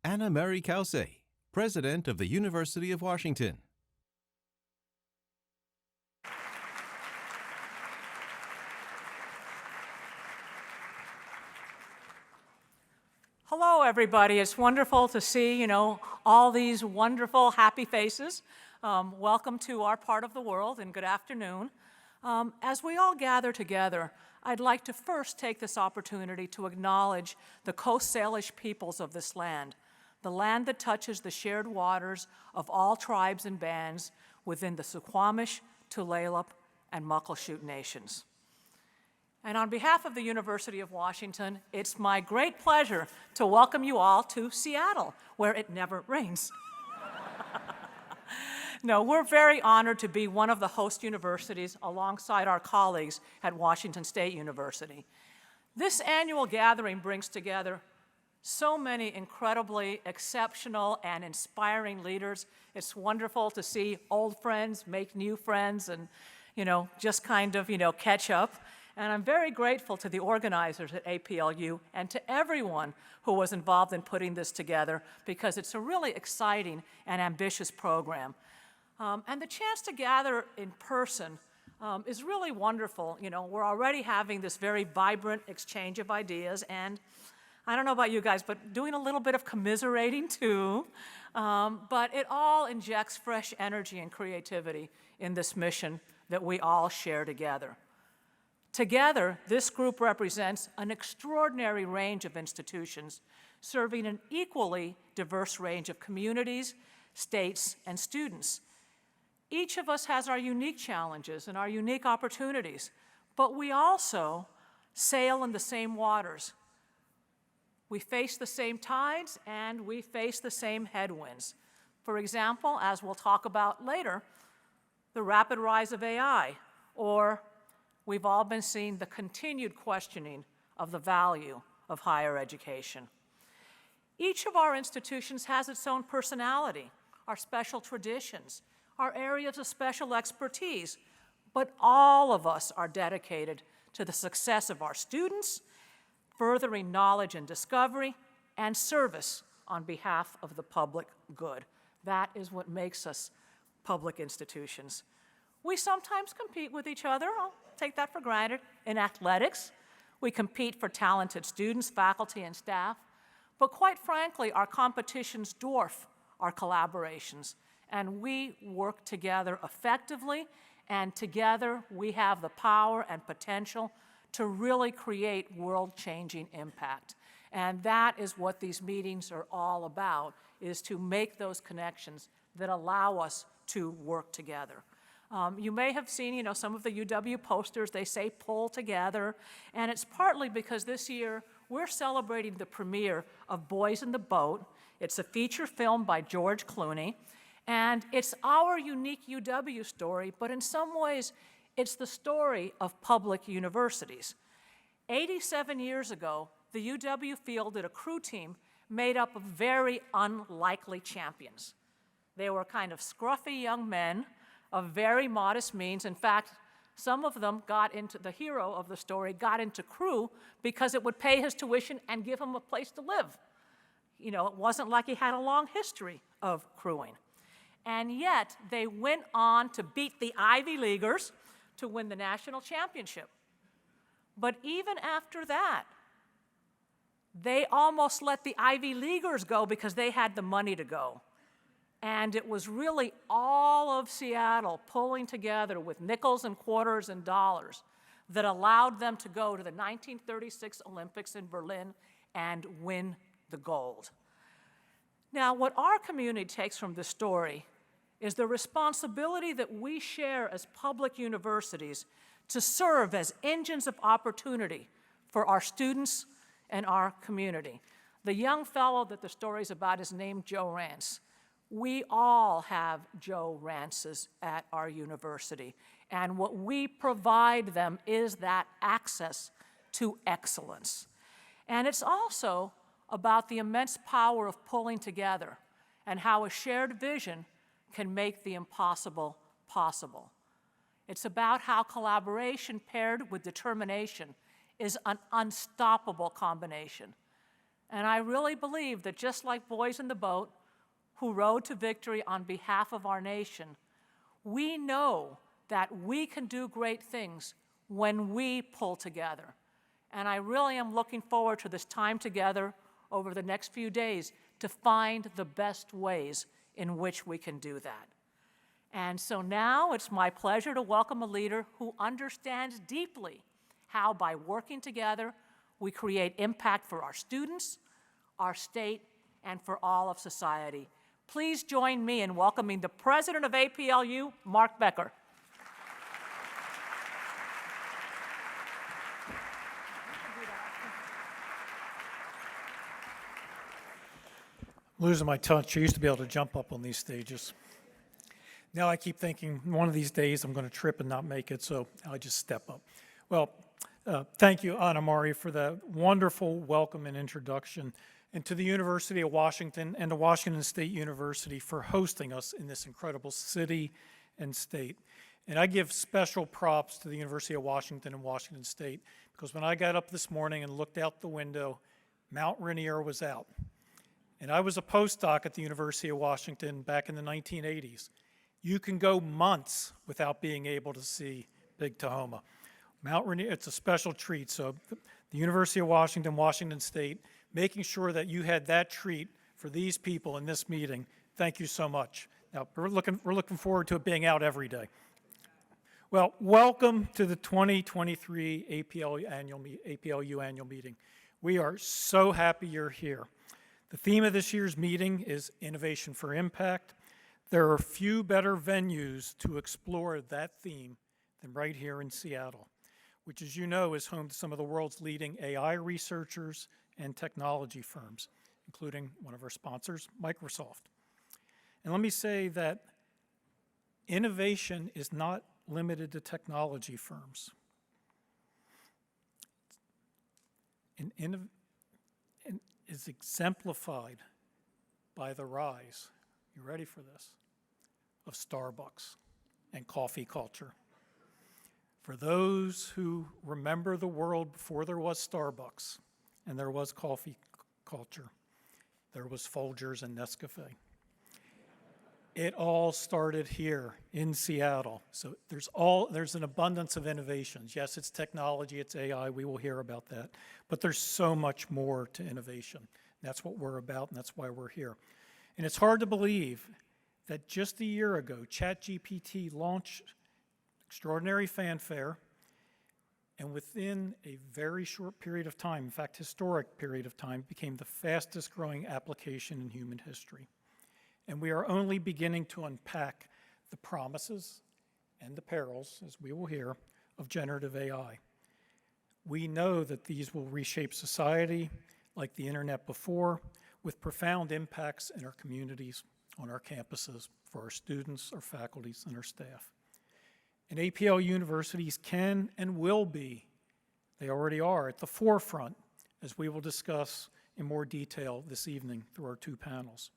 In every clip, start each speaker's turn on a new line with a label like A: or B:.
A: Anna Mary Kause, President of the University of Washington.
B: Hello, everybody. It's wonderful to see, all these wonderful, happy faces. Welcome to our part of the world, and good afternoon. As we all gather together, I'd like to first take this opportunity to acknowledge the Coast Salish peoples of this land, the land that touches the shared waters of all tribes and bands within the Suquamish, Tulalip, and Muckleshoot nations. And on behalf of the University of Washington, it's my great pleasure to welcome you all to Seattle, where it never rains. No, we're very honored to be one of the host universities alongside our colleagues at Washington State University. This annual gathering brings together so many incredibly exceptional and inspiring leaders. It's wonderful to see old friends make new friends and, just kind of, catch up. And I'm very grateful to the organizers at APLU and to everyone who was involved in putting this together, because it's a really exciting and ambitious program. And the chance to gather in person is really wonderful. We're already having this very vibrant exchange of ideas, and I don't know about you guys, but doing a little bit of commiserating too. But it all injects fresh energy and creativity in this mission that we all share together. Together, this group represents an extraordinary range of institutions serving an equally diverse range of communities, states, and students. Each of us has our unique challenges and our unique opportunities, but we also sail in the same waters. We face the same tides and we face the same headwinds. For example, as we'll talk about later, the rapid rise of AI, or we've all been seeing the continued questioning of the value of higher education. Each of our institutions has its own personality, our special traditions, our areas of special expertise, but all of us are dedicated to the success of our students, furthering knowledge and discovery, and service on behalf of the public good. That is what makes us public institutions. We sometimes compete with each other. I'll take that for granted. In athletics, we compete for talented students, faculty, and staff. But quite frankly, our competitions dwarf our collaborations, and we work together effectively, and together we have the power and potential to really create world-changing impact. And that is what these meetings are all about, is to make those connections that allow us to work together. You may have seen, some of the UW posters, they say pull together, and it's partly because this year we're celebrating the premiere of Boys in the Boat. It's a feature film by George Clooney, and it's our unique UW story, but in some ways, it's the story of public universities. 87 years ago, the UW fielded a crew team made up of very unlikely champions. They were kind of scruffy young men of very modest means. In fact, some of them the hero of the story got into crew because it would pay his tuition and give him a place to live. It wasn't like he had a long history of crewing. And yet, they went on to beat the Ivy Leaguers to win the national championship. But even after that, they almost let the Ivy Leaguers go because they had the money to go. And it was really all of Seattle pulling together with nickels and quarters and dollars that allowed them to go to the 1936 Olympics in Berlin and win the gold. Now, what our community takes from this story is the responsibility that we share as public universities to serve as engines of opportunity for our students and our community. The young fellow that the story's about is named Joe Rance. We all have Joe Rances at our university, and what we provide them is that access to excellence. And it's also about the immense power of pulling together and how a shared vision can make the impossible possible. It's about how collaboration paired with determination is an unstoppable combination. And I really believe that just like boys in the boat who rowed to victory on behalf of our nation, we know that we can do great things when we pull together. And I really am looking forward to this time together over the next few days to find the best ways in which we can do that. And so now it's my pleasure to welcome a leader who understands deeply how by working together we create impact for our students, our state, and for all of society. Please join me in welcoming the president of APLU, Mark Becker.
C: Losing my touch. I used to be able to jump up on these stages. Now I keep thinking one of these days I'm going to trip and not make it, so I just step up. Well, thank you, Anna Marie, for that wonderful welcome and introduction, and to the University of Washington and to Washington State University for hosting us in this incredible city and state. And I give special props to the University of Washington and Washington State, because when I got up this morning and looked out the window, Mount Rainier was out. And I was a postdoc at the University of Washington back in the 1980s. You can go months without being able to see Big Tahoma. Mount Rainier, it's a special treat. So the University of Washington, Washington State, making sure that you had that treat for these people in this meeting. Thank you so much. Now, we're looking forward to it being out every day. Well, welcome to the 2023 APLU annual meeting. We are so happy you're here. The theme of this year's meeting is Innovation for Impact. There are few better venues to explore that theme than right here in Seattle, which, as you know, is home to some of the world's leading AI researchers and technology firms, including one of our sponsors, Microsoft. And let me say that innovation is not limited to technology firms. And is exemplified by the rise, you ready for this, of Starbucks and coffee culture. For those who remember the world before there was Starbucks and there was coffee culture, there was Folgers and Nescafe. It all started here in Seattle. So there's an abundance of innovations. Yes, it's technology, it's AI, we will hear about that. But there's so much more to innovation. That's what we're about, and that's why we're here. And it's hard to believe that just a year ago, ChatGPT launched extraordinary fanfare, and within a very short period of time, in fact, historic period of time, became the fastest growing application in human history. And we are only beginning to unpack the promises and the perils, as we will hear, of generative AI. We know that these will reshape society like the internet before, with profound impacts in our communities, on our campuses, for our students, our faculties, and our staff. And APL universities can and will be, they already are, at the forefront, as we will discuss in more detail this evening through our two panels.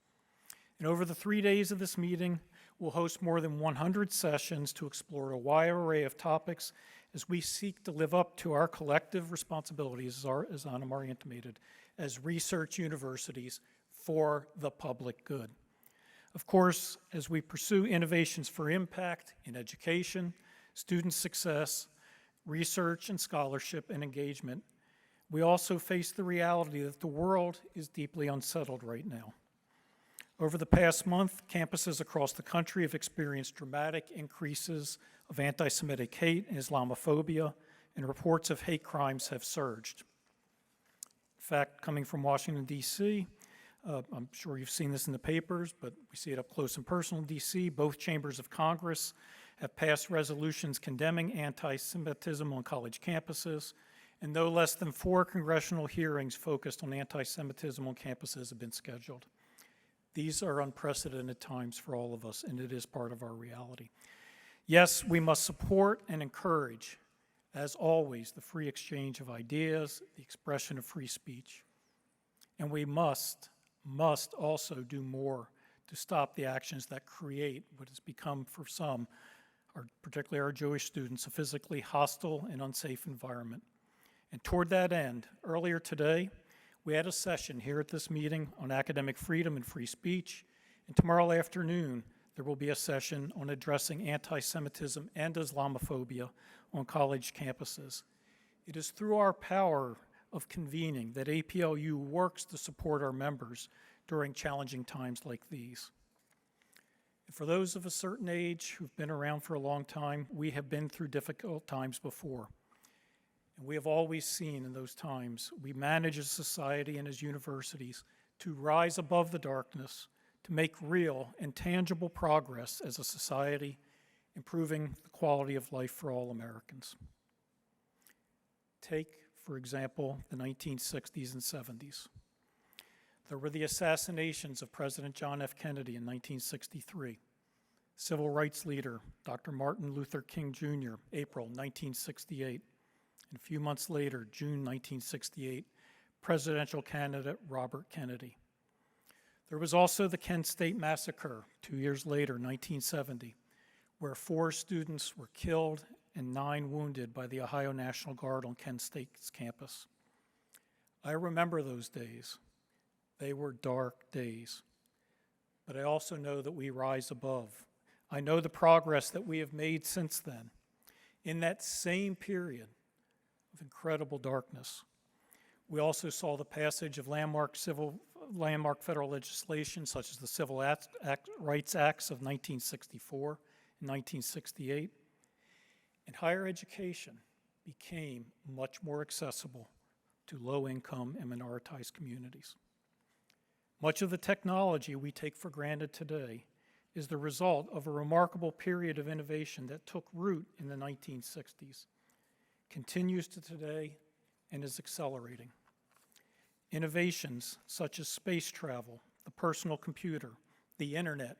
C: And over the 3 days of this meeting, we'll host more than 100 sessions to explore a wide array of topics as we seek to live up to our collective responsibilities, as Anna Marie intimated, as research universities for the public good. Of course, as we pursue innovations for impact in education, student success, research and scholarship and engagement, we also face the reality that the world is deeply unsettled right now. Over the past month, campuses across the country have experienced dramatic increases of anti-Semitic hate and Islamophobia, and reports of hate crimes have surged. In fact, coming from Washington, D.C., I'm sure you've seen this in the papers, but we see it up close and personal in D.C. Both chambers of Congress have passed resolutions condemning anti-Semitism on college campuses, and no less than 4 congressional hearings focused on anti-Semitism on campuses have been scheduled. These are unprecedented times for all of us, and it is part of our reality. Yes, we must support and encourage, as always, the free exchange of ideas, the expression of free speech. And we must also do more to stop the actions that create what has become, for some, particularly our Jewish students, a physically hostile and unsafe environment. And toward that end, earlier today, We had a session here at this meeting on academic freedom and free speech, and tomorrow afternoon there will be a session on addressing anti-Semitism and Islamophobia on college campuses. It is through our power of convening that APLU works to support our members during challenging times like these. And for those of a certain age who've been around for a long time, we have been through difficult times before. And we have always seen in those times, we manage as society and as universities to rise above the darkness, to make real and tangible progress as a society, improving the quality of life for all Americans. Take, for example, the 1960s and 70s. There were the assassinations of President John F. Kennedy in 1963, civil rights leader Dr. Martin Luther King Jr., April 1968, and a few months later, June 1968, presidential candidate Robert Kennedy. There was also the Kent State Massacre 2 years later, 1970, where 4 students were killed and 9 wounded by the Ohio National Guard on Kent State's campus. I remember those days. They were dark days. But I also know that we rise above. I know the progress that we have made since then. In that same period of incredible darkness, we also saw the passage of landmark federal legislation such as the Civil Rights Acts of 1964 and 1968. And higher education became much more accessible to low-income and minoritized communities. Much of the technology we take for granted today is the result of a remarkable period of innovation that took root in the 1960s, continues to today, and is accelerating. Innovations such as space travel, the personal computer, the internet,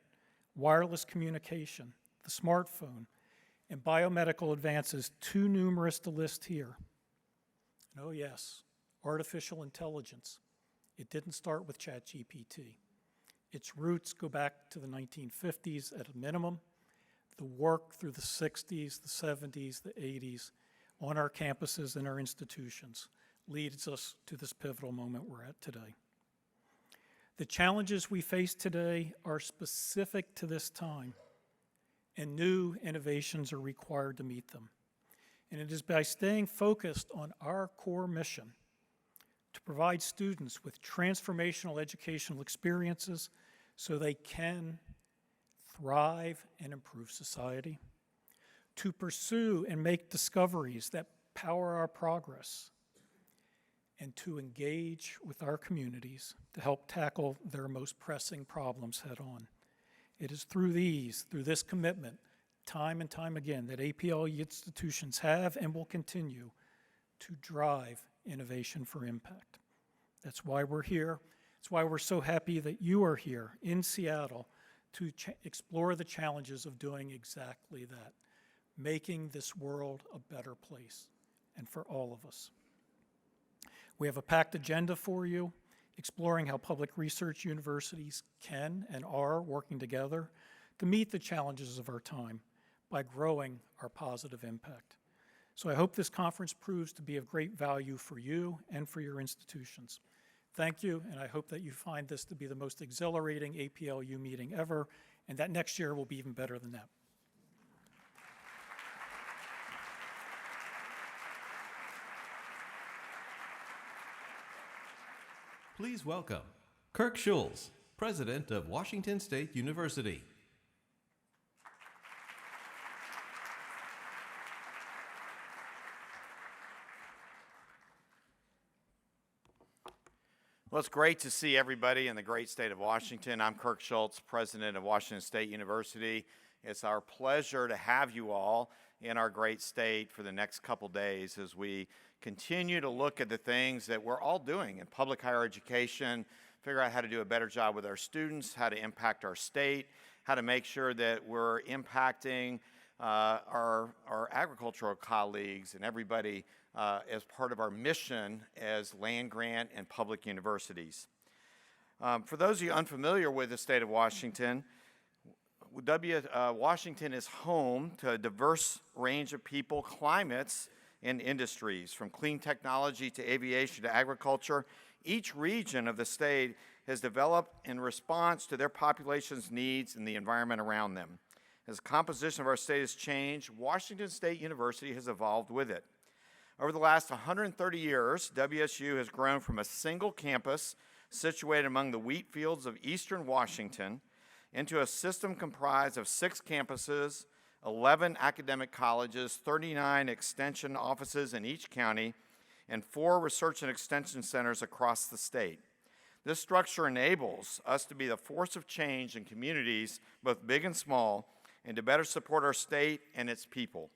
C: wireless communication, the smartphone, and biomedical advances too numerous to list here. And oh yes, artificial intelligence. It didn't start with ChatGPT. Its roots go back to the 1950s at a minimum, the work through the 60s, the 70s, the 80s on our campuses and our institutions leads us to this pivotal moment we're at today. The challenges we face today are specific to this time, and new innovations are required to meet them. And it is by staying focused on our core mission to provide students with transformational educational experiences so they can thrive and improve society, to pursue and make discoveries that power our progress, and to engage with our communities to help tackle their most pressing problems head on. It is through this commitment, time and time again, that APLU institutions have and will continue to drive innovation for impact. That's why we're here. That's why we're so happy that you are here in Seattle to explore the challenges of doing exactly that, making this world a better place, and for all of us. We have a packed agenda for you, exploring how public research universities can and are working together to meet the challenges of our time by growing our positive impact. So I hope this conference proves to be of great value for you and for your institutions. Thank you, and I hope that you find this to be the most exhilarating APLU meeting ever, and that next year will be even better than that.
A: Please welcome Kirk Schulz, President of Washington State University.
D: Well, it's great to see everybody in the great state of Washington. I'm Kirk Schulz, President of Washington State University. It's our pleasure to have you all in our great state for the next couple days as we continue to look at the things that we're all doing in public higher education, figure out how to do a better job with our students, how to impact our state, how to make sure that we're impacting our agricultural colleagues and everybody as part of our mission as land-grant and public universities. For those of you unfamiliar with the state of Washington, Washington is home to a diverse range of people, climates, and industries. From clean technology to aviation to agriculture, each region of the state has developed in response to their population's needs and the environment around them. As the composition of our state has changed, Washington State University has evolved with it. Over the last 130 years, WSU has grown from a single campus situated among the wheat fields of eastern Washington into a system comprised of 6 campuses, 11 academic colleges, 39 extension offices in each county, and 4 research and extension centers across the state. This structure enables us to be the force of change in communities, both big and small, and to better support our state and its people.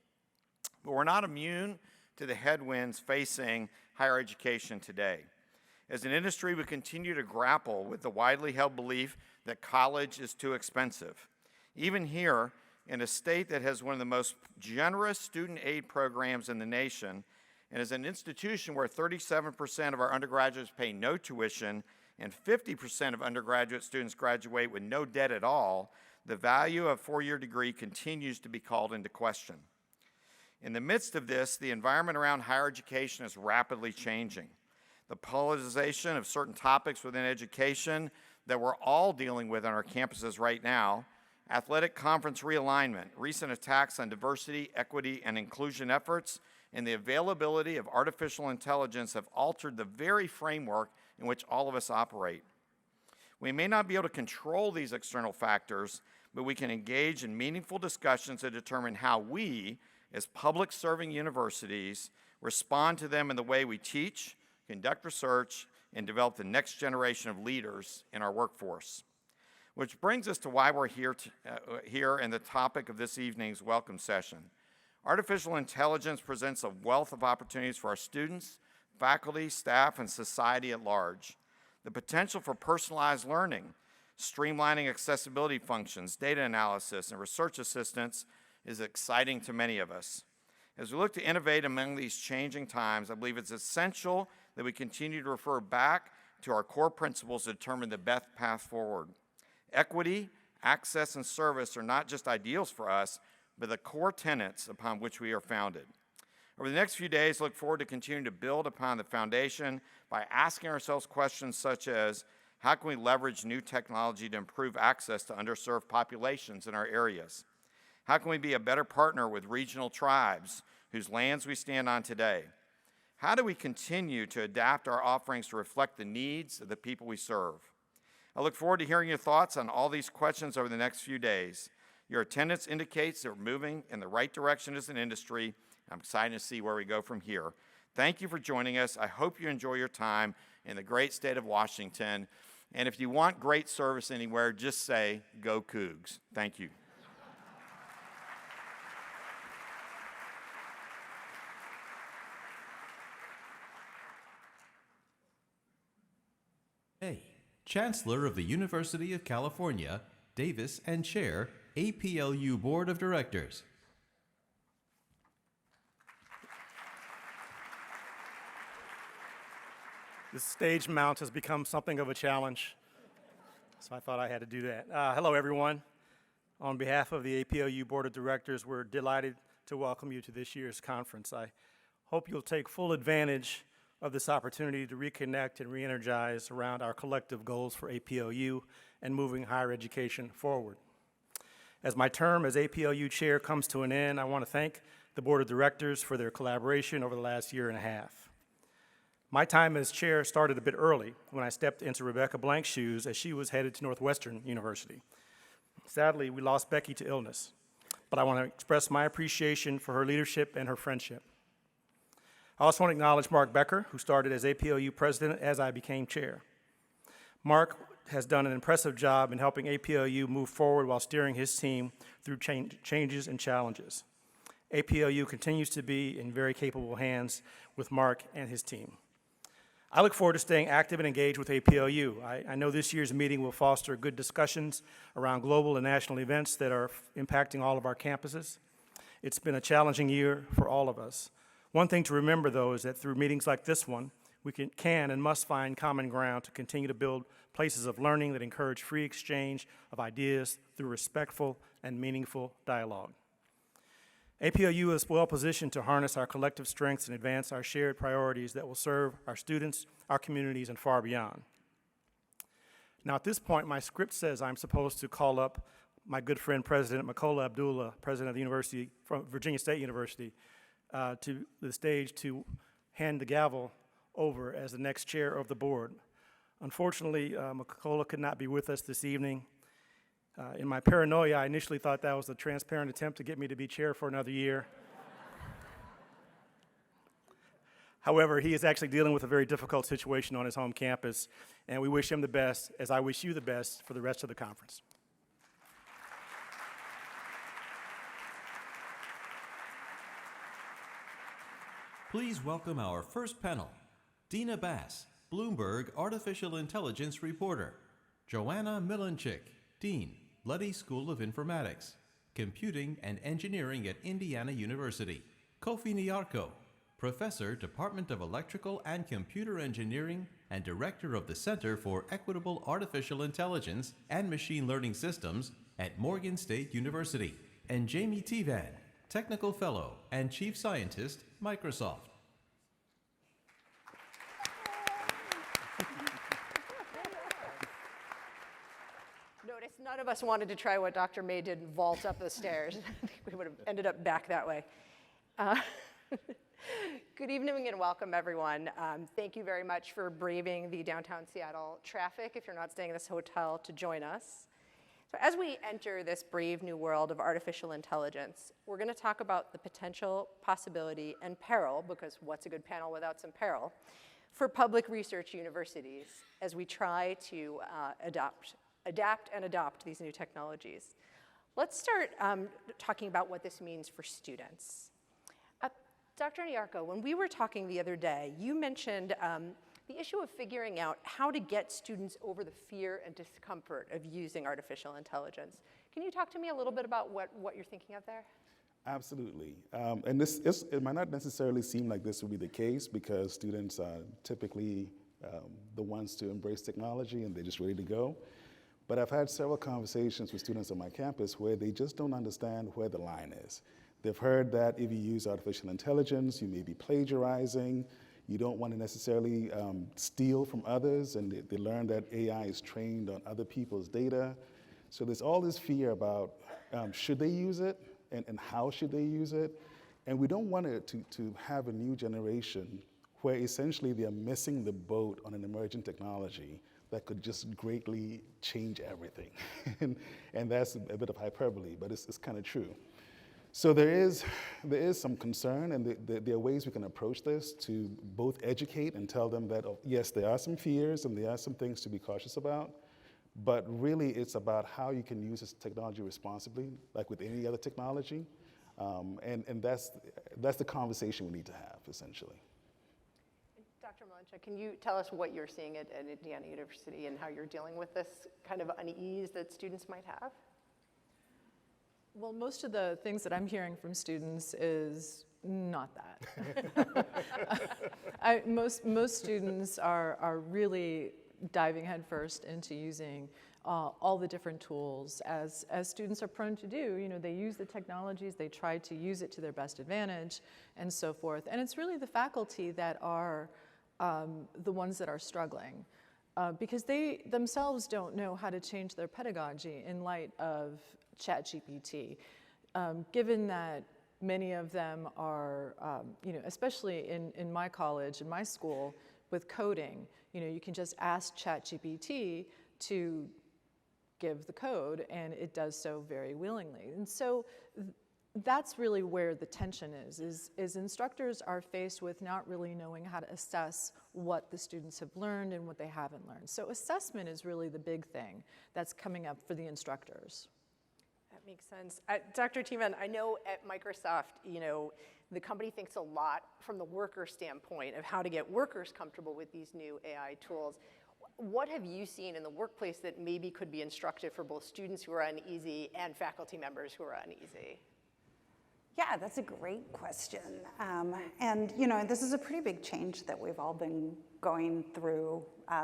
D: But we're not immune to the headwinds facing higher education today. As an industry, we continue to grapple with the widely held belief that college is too expensive. Even here, in a state that has one of the most generous student aid programs in the nation, and is an institution where 37% of our undergraduates pay no tuition and 50% of undergraduate students graduate with no debt at all, the value of a 4-year degree continues to be called into question. In the midst of this, the environment around higher education is rapidly changing. The politicization of certain topics within education that we're all dealing with on our campuses right now, athletic conference realignment, recent attacks on diversity, equity, and inclusion efforts, and the availability of artificial intelligence have altered the very framework in which all of us operate. We may not be able to control these external factors, but we can engage in meaningful discussions to determine how we, as public-serving universities, respond to them in the way we teach, conduct research, and develop the next generation of leaders in our workforce. Which brings us to why we're here and the topic of this evening's welcome session. Artificial intelligence presents a wealth of opportunities for our students, faculty, staff, and society at large. The potential for personalized learning, streamlining accessibility functions, data analysis, and research assistance is exciting to many of us. As we look to innovate among these changing times, I believe it's essential that we continue to refer back to our core principles to determine the best path forward. Equity, access, and service are not just ideals for us, but the core tenets upon which we are founded. Over the next few days, look forward to continuing to build upon the foundation by asking ourselves questions such as, how can we leverage new technology to improve access to underserved populations in our areas? How can we be a better partner with regional tribes whose lands we stand on today? How do we continue to adapt our offerings to reflect the needs of the people we serve? I look forward to hearing your thoughts on all these questions over the next few days. Your attendance indicates that we're moving in the right direction as an industry. I'm excited to see where we go from here. Thank you for joining us. I hope you enjoy your time in the great state of Washington. And if you want great service anywhere, just say, go Cougs. Thank you.
A: A. Chancellor of the University of California, Davis, and Chair, APLU Board of Directors.
E: This stage mount has become something of a challenge, so I thought I had to do that. Hello, everyone. On behalf of the APLU Board of Directors, we're delighted to welcome you to this year's conference. I hope you'll take full advantage of this opportunity to reconnect and re-energize around our collective goals for APLU and moving higher education forward. As my term as APLU Chair comes to an end, I want to thank the Board of Directors for their collaboration over the last year and a half. My time as chair started a bit early when I stepped into Rebecca Blank's shoes as she was headed to Northwestern University. Sadly, we lost Becky to illness, but I want to express my appreciation for her leadership and her friendship. I also want to acknowledge Mark Becker, who started as APLU president as I became chair. Mark has done an impressive job in helping APLU move forward while steering his team through changes and challenges. APLU continues to be in very capable hands with Mark and his team. I look forward to staying active and engaged with APLU. I know this year's meeting will foster good discussions around global and national events that are impacting all of our campuses. It's been a challenging year for all of us. One thing to remember, though, is that through meetings like this one, we can and must find common ground to continue to build places of learning that encourage free exchange of ideas through respectful and meaningful dialogue. APLU is well positioned to harness our collective strengths and advance our shared priorities that will serve our students, our communities, and far beyond. Now, at this point, my script says I'm supposed to call up my good friend, President Makola Abdullah, president of the university, from Virginia State University, to the stage to hand the gavel over as the next chair of the board. Unfortunately, Makola could not be with us this evening. In my paranoia, I initially thought that was a transparent attempt to get me to be chair for another year. However, he is actually dealing with a very difficult situation on his home campus, and we wish him the best, as I wish you the best for the rest of the conference.
A: Please welcome our first panel, Dina Bass, Bloomberg Artificial Intelligence reporter, Joanna Milanchik, Dean, Luddy School of Informatics, Computing and Engineering at Indiana University, Kofi Nyarko, Professor, Department of Electrical and Computer Engineering and Director of the Center for Equitable Artificial Intelligence and Machine Learning Systems at Morgan State University, and Jamie Tevan, Technical Fellow and Chief Scientist, Microsoft.
F: Notice none of us wanted to try what Dr. May did and vault up the stairs. I think we would have ended up back that way. Good evening and welcome, everyone. Thank you very much for braving the downtown Seattle traffic, if you're not staying in this hotel, to join us. So as we enter this brave new world of artificial intelligence, we're going to talk about the potential, possibility, and peril, because what's a good panel without some peril, for public research universities as we try to adapt and adopt these new technologies. Let's start talking about what this means for students. Dr. Nyarko, when we were talking the other day, you mentioned the issue of figuring out how to get students over the fear and discomfort of using artificial intelligence. Can you talk to me a little bit about what you're thinking of there?
G: Absolutely. And it might not necessarily seem like this would be the case because students are typically the ones to embrace technology and they're just ready to go. But I've had several conversations with students on my campus where they just don't understand where the line is. They've heard that if you use artificial intelligence, you may be plagiarizing. You don't want to necessarily steal from others, and they learn that AI is trained on other people's data. So there's all this fear about should they use it, and how should they use it? And we don't want it to have a new generation where essentially they're missing the boat on an emerging technology that could just greatly change everything. and that's a bit of hyperbole, but it's kind of true. So there is some concern, and there are ways we can approach this to both educate and tell them that, oh, yes, there are some fears and there are some things to be cautious about, but really it's about how you can use this technology responsibly, like with any other technology, and that's the conversation we need to have, essentially.
F: Dr. Malencha, can you tell us what you're seeing at Indiana University and how you're dealing with this kind of unease that students might have?
H: Well, most of the things that I'm hearing from students is not that. Most students are really diving headfirst into using all the different tools, as students are prone to do. You know, they use the technologies, they try to use it to their best advantage, and so forth. And it's really the faculty that are the ones that are struggling. Because they themselves don't know how to change their pedagogy in light of ChatGPT. Given that many of them are, especially in my college, in my school, with coding, you can just ask ChatGPT to give the code, and it does so very willingly. And so that's really where the tension is instructors are faced with not really knowing how to assess what the students have learned and what they haven't learned. So assessment is really the big thing that's coming up for the instructors.
F: That makes sense. Dr. Tevan, I know at Microsoft, the company thinks a lot from the worker standpoint of how to get workers comfortable with these new AI tools. What have you seen in the workplace that maybe could be instructive for both students who are uneasy and faculty members who are uneasy?
I: Yeah, that's a great question. And this is a pretty big change that we've all been going through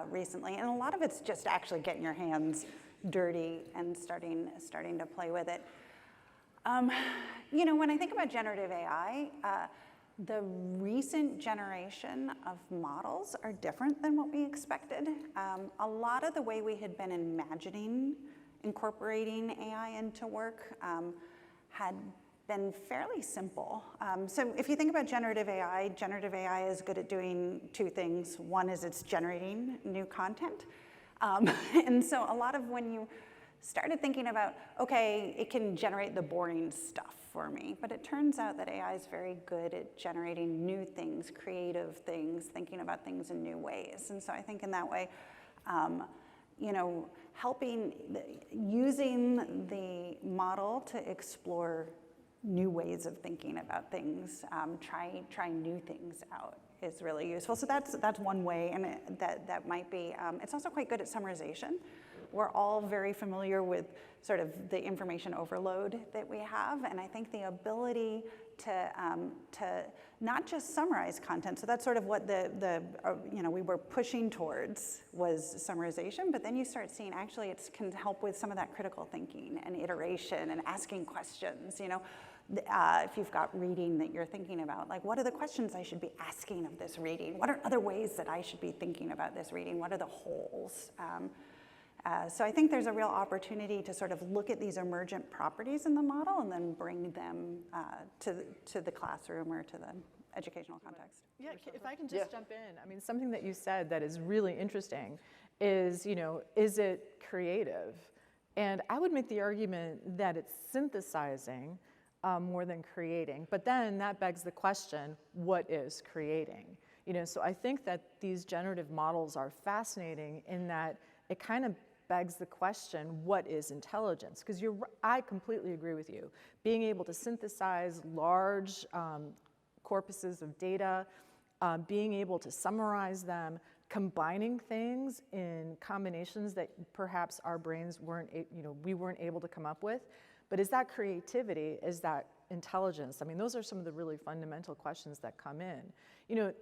I: recently. And a lot of it's just actually getting your hands dirty and starting to play with it. You know, when I think about generative AI, the recent generation of models are different than what we expected. A lot of the way we had been imagining incorporating AI into work had been fairly simple. So if you think about generative AI is good at doing two things. One is it's generating new content. And so a lot of when you started thinking about, okay, it can generate the boring stuff for me, but it turns out that AI is very good at generating new things, creative things, thinking about things in new ways. And so I think in that way, you know, using the model to explore new ways of thinking about things, trying new things out is really useful. So that's one way, and that might be. It's also quite good at summarization. We're all very familiar with sort of the information overload that we have, and I think the ability to not just summarize content. So that's sort of what you know, we were pushing towards was summarization, but then you start seeing actually it can help with some of that critical thinking and iteration and asking questions. You know, if you've got reading that you're thinking about, like, what are the questions I should be asking of this reading? What are other ways that I should be thinking about this reading? What are the holes? So I think there's a real opportunity to sort of look at these emergent properties in the model and then bring them to the classroom or to the educational context.
H: Yeah, if I can just jump in. I mean, something that you said that is really interesting is, you know, is it creative? And I would make the argument that it's synthesizing more than creating. But then that begs the question, what is creating? You know, so I think that these generative models are fascinating in that it kind of begs the question, what is intelligence? Because I completely agree with you. Being able to synthesize large corpuses of data, being able to summarize them, combining things in combinations that perhaps our brains we weren't able to come up with. But is that creativity? Is that intelligence? I mean, those are some of the really fundamental questions that come in. You know,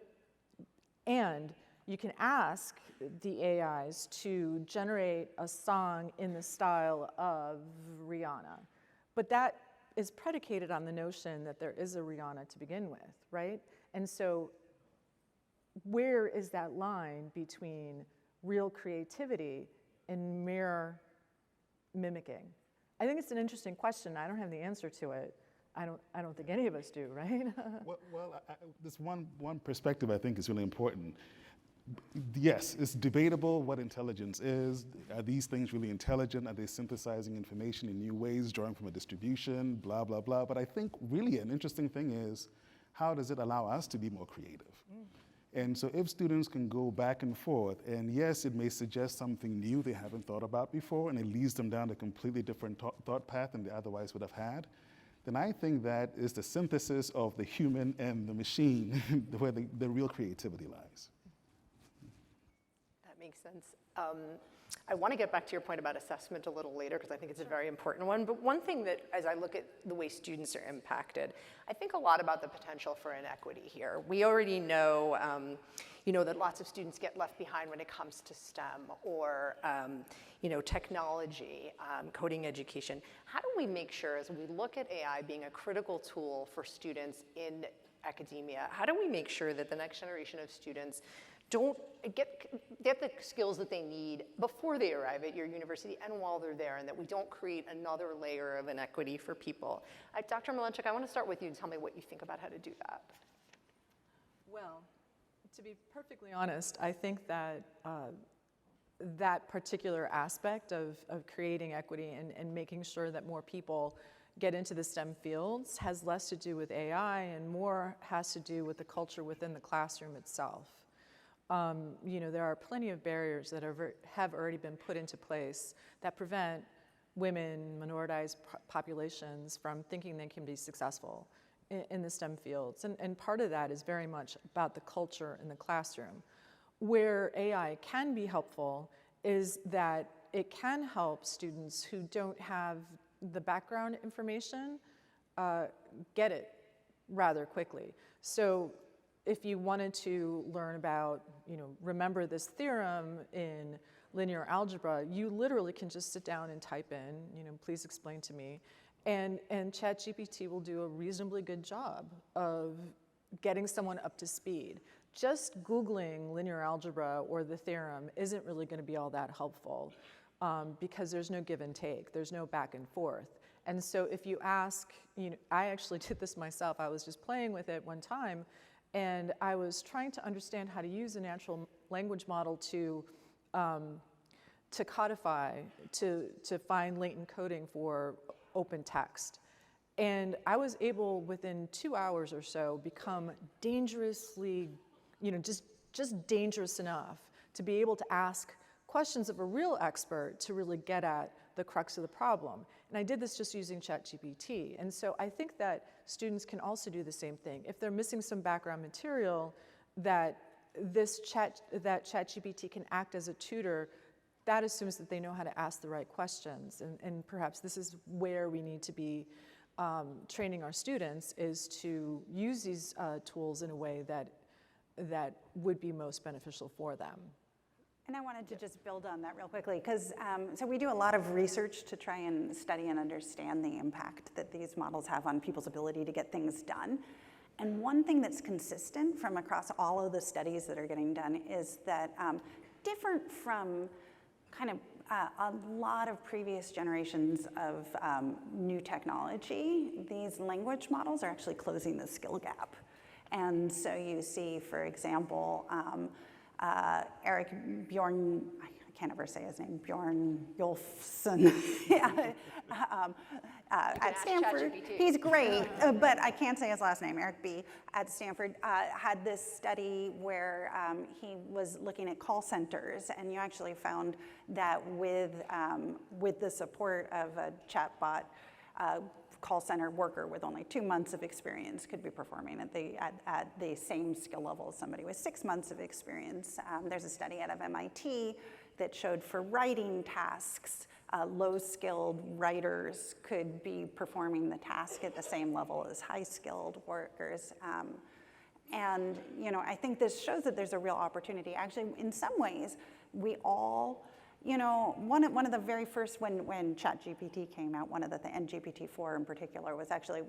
H: and you can ask the AIs to generate a song in the style of Rihanna, but that is predicated on the notion that there is a Rihanna to begin with, right? And so where is that line between real creativity and mere mimicking? I think it's an interesting question. I don't have the answer to it. I don't think any of us do, right?
G: This one perspective I think is really important. Yes, it's debatable what intelligence is. Are these things really intelligent? Are they synthesizing information in new ways, drawing from a distribution, blah, blah, blah. But I think really an interesting thing is, how does it allow us to be more creative? And so if students can go back and forth, and yes, it may suggest something new they haven't thought about before, and it leads them down a completely different thought path than they otherwise would have had, then I think that is the synthesis of the human and the machine where the real creativity lies.
F: Makes sense. I want to get back to your point about assessment a little later because I think it's a very important one. But one thing that, as I look at the way students are impacted, I think a lot about the potential for inequity here. We already know, you know, that lots of students get left behind when it comes to STEM or, you know, technology, coding education. How do we make sure, as we look at AI being a critical tool for students in academia, how do we make sure that the next generation of students don't get the skills that they need before they arrive at your university and while they're there, and that we don't create another layer of inequity for people? Dr. Milenchik, I want to start with you and tell me what you think about how to do that.
H: Well, to be perfectly honest, I think that that particular aspect of creating equity and making sure that more people get into the STEM fields has less to do with AI and more has to do with the culture within the classroom itself. You know, there are plenty of barriers that have already been put into place that prevent women, minoritized populations from thinking they can be successful in the STEM fields. And part of that is very much about the culture in the classroom. Where AI can be helpful is that it can help students who don't have the background information get it rather quickly. So if you wanted to learn about, you know, remember this theorem in linear algebra, you literally can just sit down and type in, you know, please explain to me, And ChatGPT will do a reasonably good job of getting someone up to speed. Just Googling linear algebra or the theorem isn't really going to be all that helpful because there's no give and take. There's no back and forth. And so if you ask, I actually did this myself. I was just playing with it one time, and I was trying to understand how to use a natural language model to codify, to find latent coding for open text. And I was able, within 2 hours or so, become dangerously, just dangerous enough to be able to ask questions of a real expert to really get at the crux of the problem. And I did this just using ChatGPT. And so I think that students can also do the same thing. If they're missing some background material, that ChatGPT can act as a tutor, that assumes that they know how to ask the right questions. And perhaps this is where we need to be training our students, is to use these tools in a way that would be most beneficial for them.
I: And I wanted to just build on that real quickly, because so we do a lot of research to try and study and understand the impact that these models have on people's ability to get things done. And one thing that's consistent from across all of the studies that are getting done is that different from kind of a lot of previous generations of new technology, these language models are actually closing the skill gap. And so you see, for example, Eric Bjorn, I can't ever say his name, Bjorn Jolfsson at Stanford. He's great, but I can't say his last name, Eric B. at Stanford, had this study where he was looking at call centers, and you actually found that with the support of a chatbot, call center worker with only 2 months of experience could be performing at the same skill level as somebody with 6 months of experience. There's a study out of MIT that showed for writing tasks, low-skilled writers could be performing the task at the same level as high-skilled workers. And I think this shows that there's a real opportunity. Actually, in some ways, we all, one of the very first, when ChatGPT came out, and GPT-4 in particular, was actually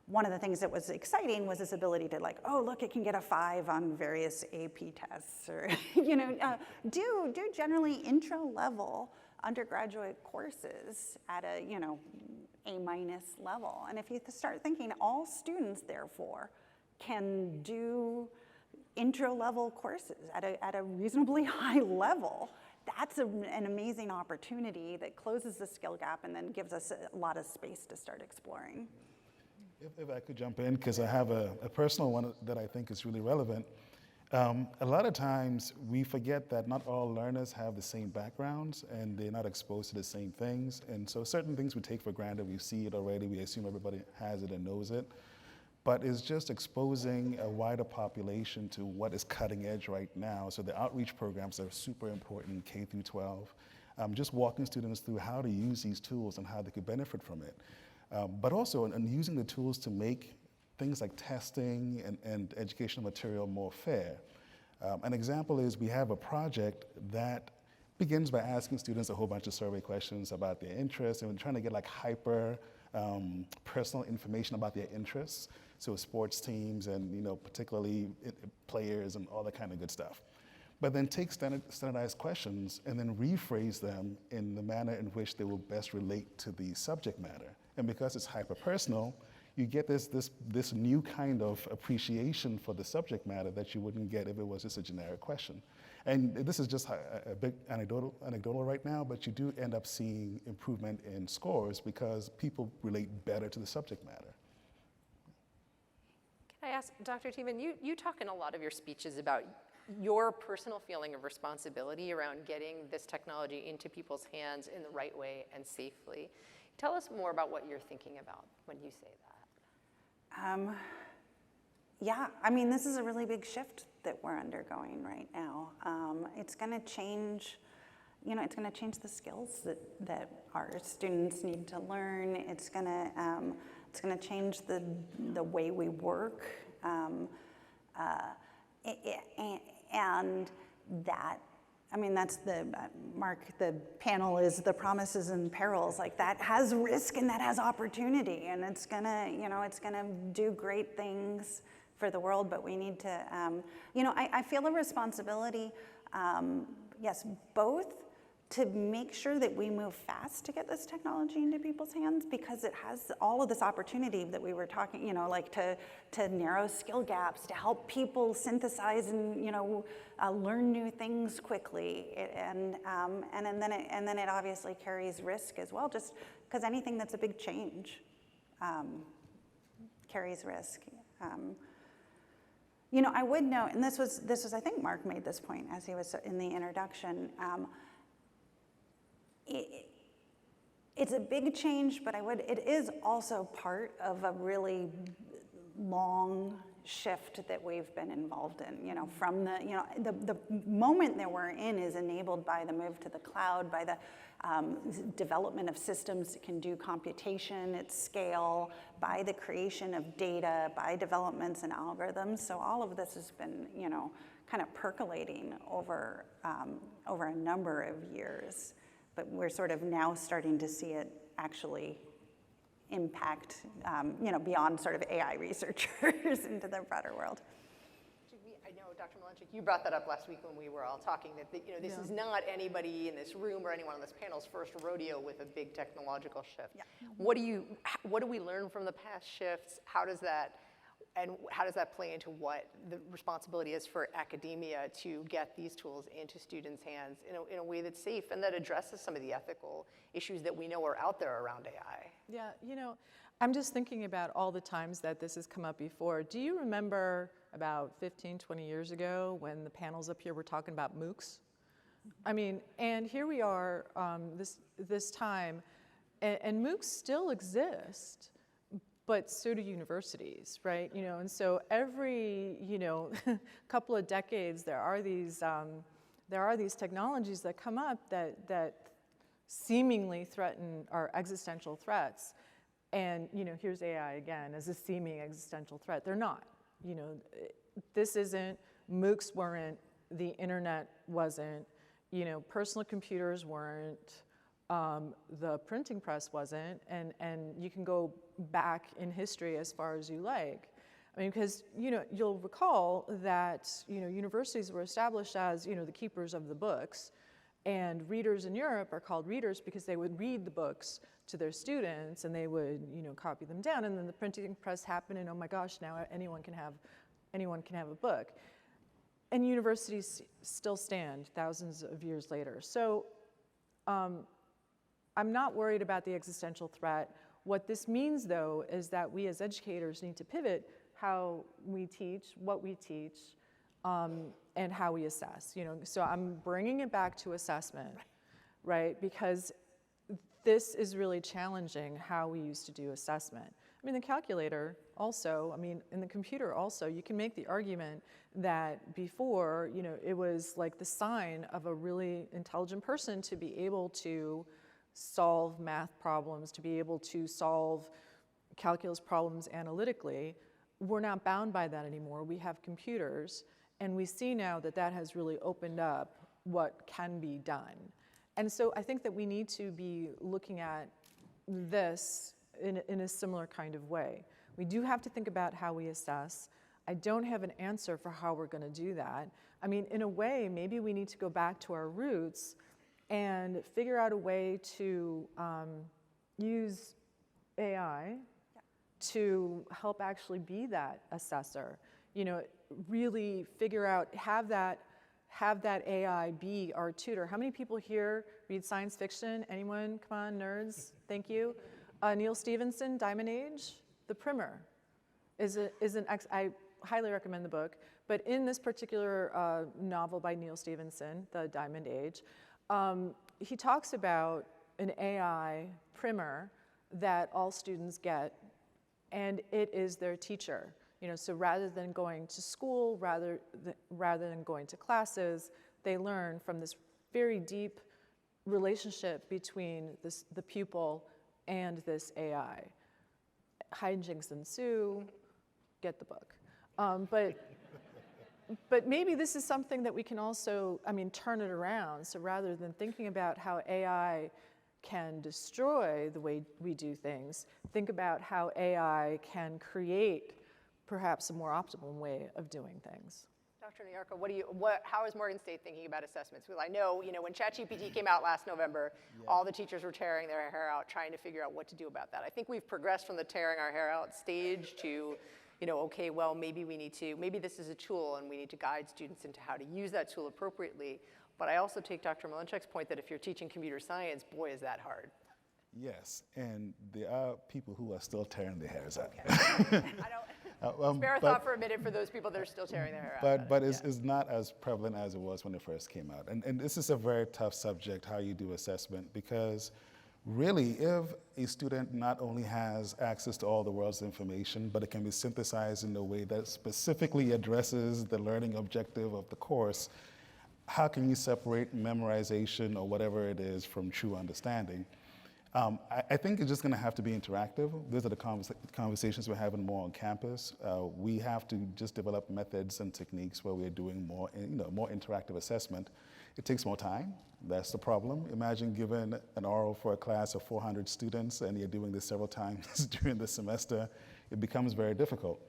I: one of the things that was exciting was this ability to oh, look, it can get a 5 on various AP tests, or, do generally intro-level undergraduate courses at a, A- level. And if you start thinking all students, therefore, can do intro-level courses at a reasonably high level, that's an amazing opportunity that closes the skill gap and then gives us a lot of space to start exploring.
G: If I could jump in, because I have a personal one that I think is really relevant. A lot of times we forget that not all learners have the same backgrounds and they're not exposed to the same things. And so certain things we take for granted, we see it already, we assume everybody has it and knows it. But it's just exposing a wider population to what is cutting edge right now. So the outreach programs are super important, K through 12. Just walking students through how to use these tools and how they could benefit from it. But also in using the tools to make things like testing and educational material more fair. An example is we have a project that begins by asking students a whole bunch of survey questions about their interests, and we're trying to get hyper personal information about their interests. So sports teams and particularly players and all that kind of good stuff. But then take standardized questions and then rephrase them in the manner in which they will best relate to the subject matter. And because it's hyper-personal, you get this new kind of appreciation for the subject matter that you wouldn't get if it was just a generic question. And this is just a bit anecdotal right now, but you do end up seeing improvement in scores because people relate better to the subject matter.
F: Can I ask, Dr. Tiemann, you talk in a lot of your speeches about your personal feeling of responsibility around getting this technology into people's hands in the right way and safely. Tell us more about what you're thinking about when you say that.
I: Yeah, I mean, this is a really big shift that we're undergoing right now. It's going to change, it's going to change the skills that our students need to learn. It's going to change the way we work, and that I mean, that's Mark, the panel is the promises and perils. Like, that has risk and that has opportunity, and it's gonna, it's gonna do great things for the world, but we need to, I feel a responsibility, yes, both to make sure that we move fast to get this technology into people's hands, because it has all of this opportunity that we were talking, like to narrow skill gaps, to help people synthesize and, learn new things quickly. And then it obviously carries risk as well, just because anything that's a big change carries risk. I would note, and this was, I think Mark made this point as he was in the introduction, it's a big change, but it is also part of a really long shift that we've been involved in, from the moment that we're in is enabled by the move to the cloud, by the development of systems that can do computation at scale, by the creation of data, by developments and algorithms. So all of this has been, kind of percolating over a number of years. But we're sort of now starting to see it actually impact, beyond sort of AI researchers into the broader world.
F: I know, Dr. Milenchik, you brought that up last week when we were all talking, that this is not anybody in this room or anyone on this panel's first rodeo with a big technological shift.
I: Yeah.
F: What do we learn from the past shifts? How does that play into what the responsibility is for academia to get these tools into students' hands in a way that's safe and that addresses some of the ethical issues that we know are out there around AI?
H: Yeah, I'm just thinking about all the times that this has come up before. Do you remember about 15, 20 years ago when the panels up here were talking about MOOCs? I mean, and here we are this time, and MOOCs still exist. But so do universities, right? And so every couple of decades there are these technologies that come up that seemingly threaten our existential threats, and here's AI again as a seeming existential threat. They're not. This isn't. MOOCs weren't. The internet wasn't. Personal computers weren't. The printing press wasn't, and you can go back in history as far as you like. I mean, because you'll recall that universities were established as the keepers of the books, and readers in Europe are called readers because they would read the books to their students and they would copy them down, and then the printing press happened, and oh my gosh, now anyone can have a book, and universities still stand thousands of years later. So. I'm not worried about the existential threat. What this means, though, is that we as educators need to pivot how we teach, what we teach, and how we assess. So I'm bringing it back to assessment, right? Because this is really challenging how we used to do assessment. I mean, the calculator also, in the computer also, you can make the argument that before, it was like the sign of a really intelligent person to be able to solve math problems, to be able to solve calculus problems analytically. We're not bound by that anymore. We have computers, and we see now that that has really opened up what can be done. And so I think that we need to be looking at this in a similar kind of way. We do have to think about how we assess. I don't have an answer for how we're going to do that. In a way, maybe we need to go back to our roots and figure out a way to use AI to help actually be that assessor. Really figure out, have that AI be our tutor. How many people here read science fiction? Anyone? Come on, nerds. Thank you. Neil Stephenson, Diamond Age, The Primer, I highly recommend the book. But in this particular novel by Neil Stephenson, The Diamond Age, he talks about an AI primer that all students get, and it is their teacher. So rather than going to school, rather than going to classes, they learn from this very deep relationship between the pupil and this AI. Hijinks ensue. Get the book. But But maybe this is something that we can also, I mean, turn it around. So rather than thinking about how AI can destroy the way we do things, think about how AI can create perhaps a more optimal way of doing things.
F: Dr. Nyarko, how is Morgan State thinking about assessments? Well, I know, when ChatGPT came out last November, all the teachers were tearing their hair out trying to figure out what to do about that. I think we've progressed from the tearing our hair out stage to, okay, well, maybe this is a tool and we need to guide students into how to use that tool appropriately. But I also take Dr. Milenchik's point that if you're teaching computer science, boy, is that hard.
G: Yes, and there are people who are still tearing their hairs out.
F: Okay. Spare a thought for a minute for those people that are still tearing their hair out.
G: But it's not as prevalent as it was when it first came out. And this is a very tough subject, how you do assessment, because really, if a student not only has access to all the world's information, but it can be synthesized in a way that specifically addresses the learning objective of the course, how can you separate memorization or whatever it is from true understanding? I think it's just going to have to be interactive. These are the conversations we're having more on campus. We have to just develop methods and techniques where we're doing more interactive assessment. It takes more time. That's the problem. Imagine giving an oral for a class of 400 students and you're doing this several times during the semester. It becomes very difficult.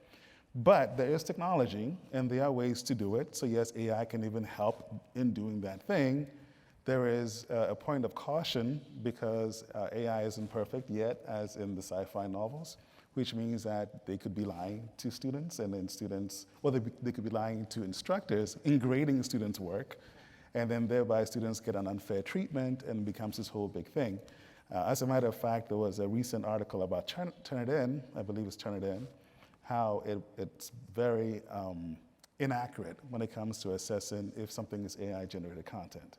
G: But there is technology and there are ways to do it. So yes, AI can even help in doing that thing. There is a point of caution because AI isn't perfect yet, as in the sci-fi novels, which means that they could be lying to students, and then they could be lying to instructors in grading students' work, and then thereby students get an unfair treatment and becomes this whole big thing. As a matter of fact, there was a recent article about Turnitin, I believe it's Turnitin, how it's very inaccurate when it comes to assessing if something is AI-generated content.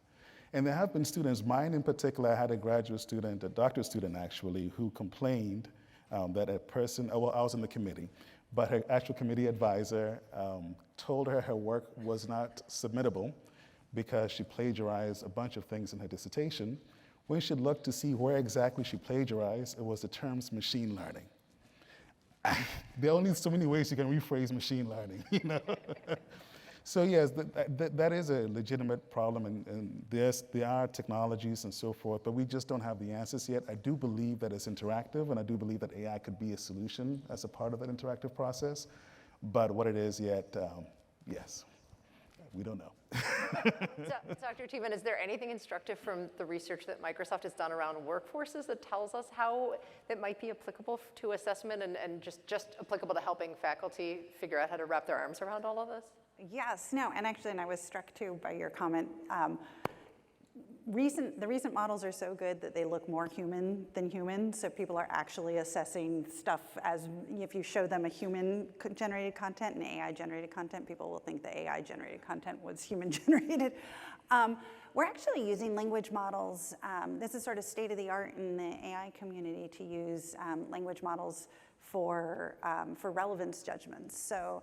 G: And there have been students, mine in particular, I had a graduate student, a doctorate student actually, who complained that a person, well, I was in the committee, but her actual committee advisor told her work was not submittable because she plagiarized a bunch of things in her dissertation. When she looked to see where exactly she plagiarized, it was the terms machine learning. There are only so many ways you can rephrase machine learning, So yes, that is a legitimate problem, and there are technologies and so forth, but we just don't have the answers yet. I do believe that it's interactive, and I do believe that AI could be a solution as a part of that interactive process. But what it is yet, yes, we don't know.
F: Dr. Tiemann, is there anything instructive from the research that Microsoft has done around workforces that tells us how it might be applicable to assessment and just applicable to helping faculty figure out how to wrap their arms around all of this?
I: Yes, no, and actually, and I was struck too by your comment. The recent models are so good that they look more human than human, so people are actually assessing stuff as if you show them a human-generated content and AI-generated content, people will think the AI-generated content was human-generated. We're actually using language models. This is sort of state-of-the-art in the AI community to use language models for relevance judgments. So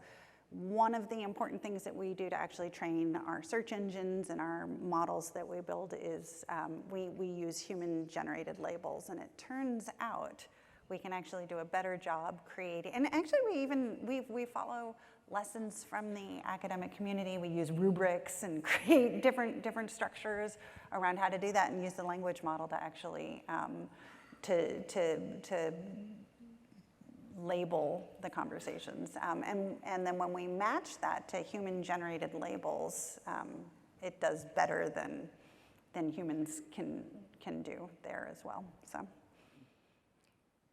I: one of the important things that we do to actually train our search engines and our models that we build is we use human-generated labels, and it turns out we can actually do a better job creating. And actually, we follow lessons from the academic community. We use rubrics and create different structures around how to do that, and use the language model to actually to label the conversations. And then when we match that to human-generated labels, it does better than humans can do there as well. So,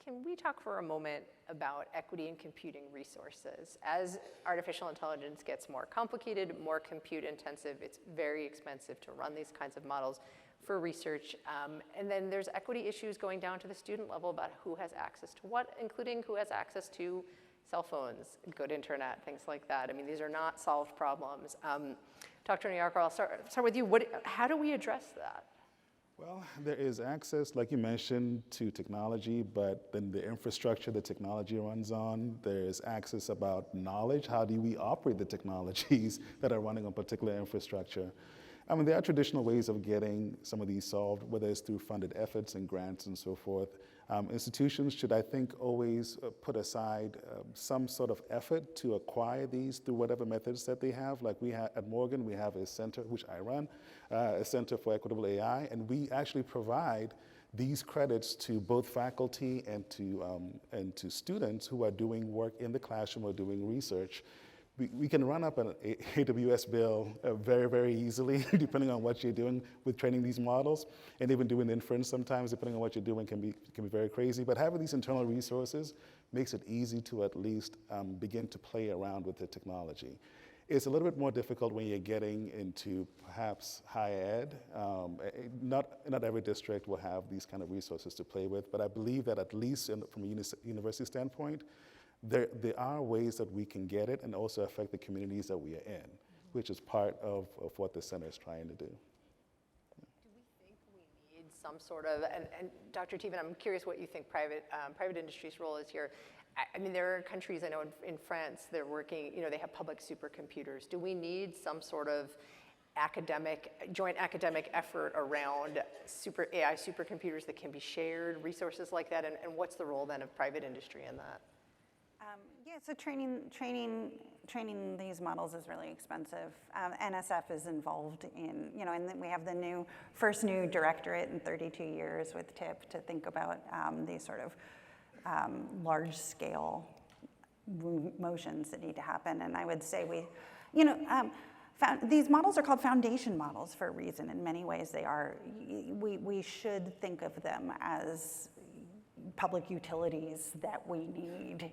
F: can we talk for a moment about equity in computing resources? As artificial intelligence gets more complicated, more compute intensive, it's very expensive to run these kinds of models for research. And then there's equity issues going down to the student level about who has access to what, including who has access to cell phones, good internet, things like that. I mean, these are not solved problems. Dr. Nyarko, I'll start with you. How do we address that?
G: Well, there is access, like you mentioned, to technology, but then the infrastructure the technology runs on, there is access about knowledge. How do we operate the technologies that are running on particular infrastructure? I mean, there are traditional ways of getting some of these solved, whether it's through funded efforts and grants and so forth. Institutions should, I think, always put aside some sort of effort to acquire these through whatever methods that they have. Like we have at Morgan, we have a center, which I run, a Center for Equitable AI, and we actually provide these credits to both faculty and to students who are doing work in the classroom or doing research. We can run up an AWS bill very, very easily, depending on what you're doing with training these models, and even doing inference sometimes, depending on what you're doing, can be very crazy. But having these internal resources makes it easy to at least begin to play around with the technology. It's a little bit more difficult when you're getting into perhaps higher ed. Not every district will have these kind of resources to play with, but I believe that at least from a university standpoint, there are ways that we can get it and also affect the communities that we are in, which is part of what the center is trying to do.
F: Do we think we need some sort of, and Dr. Teven, I'm curious what you think private industry's role is here. I mean, there are countries, I know in France, they're working, they have public supercomputers. Do we need some sort of joint academic effort around AI supercomputers that can be shared, resources like that, and what's the role then of private industry in that?
I: Yeah, so training these models is really expensive. NSF is involved in, and we have the first new directorate in 32 years with TIP to think about these sort of large-scale motions that need to happen. And I would say these models are called foundation models for a reason. In many ways, they are. We should think of them as public utilities that we need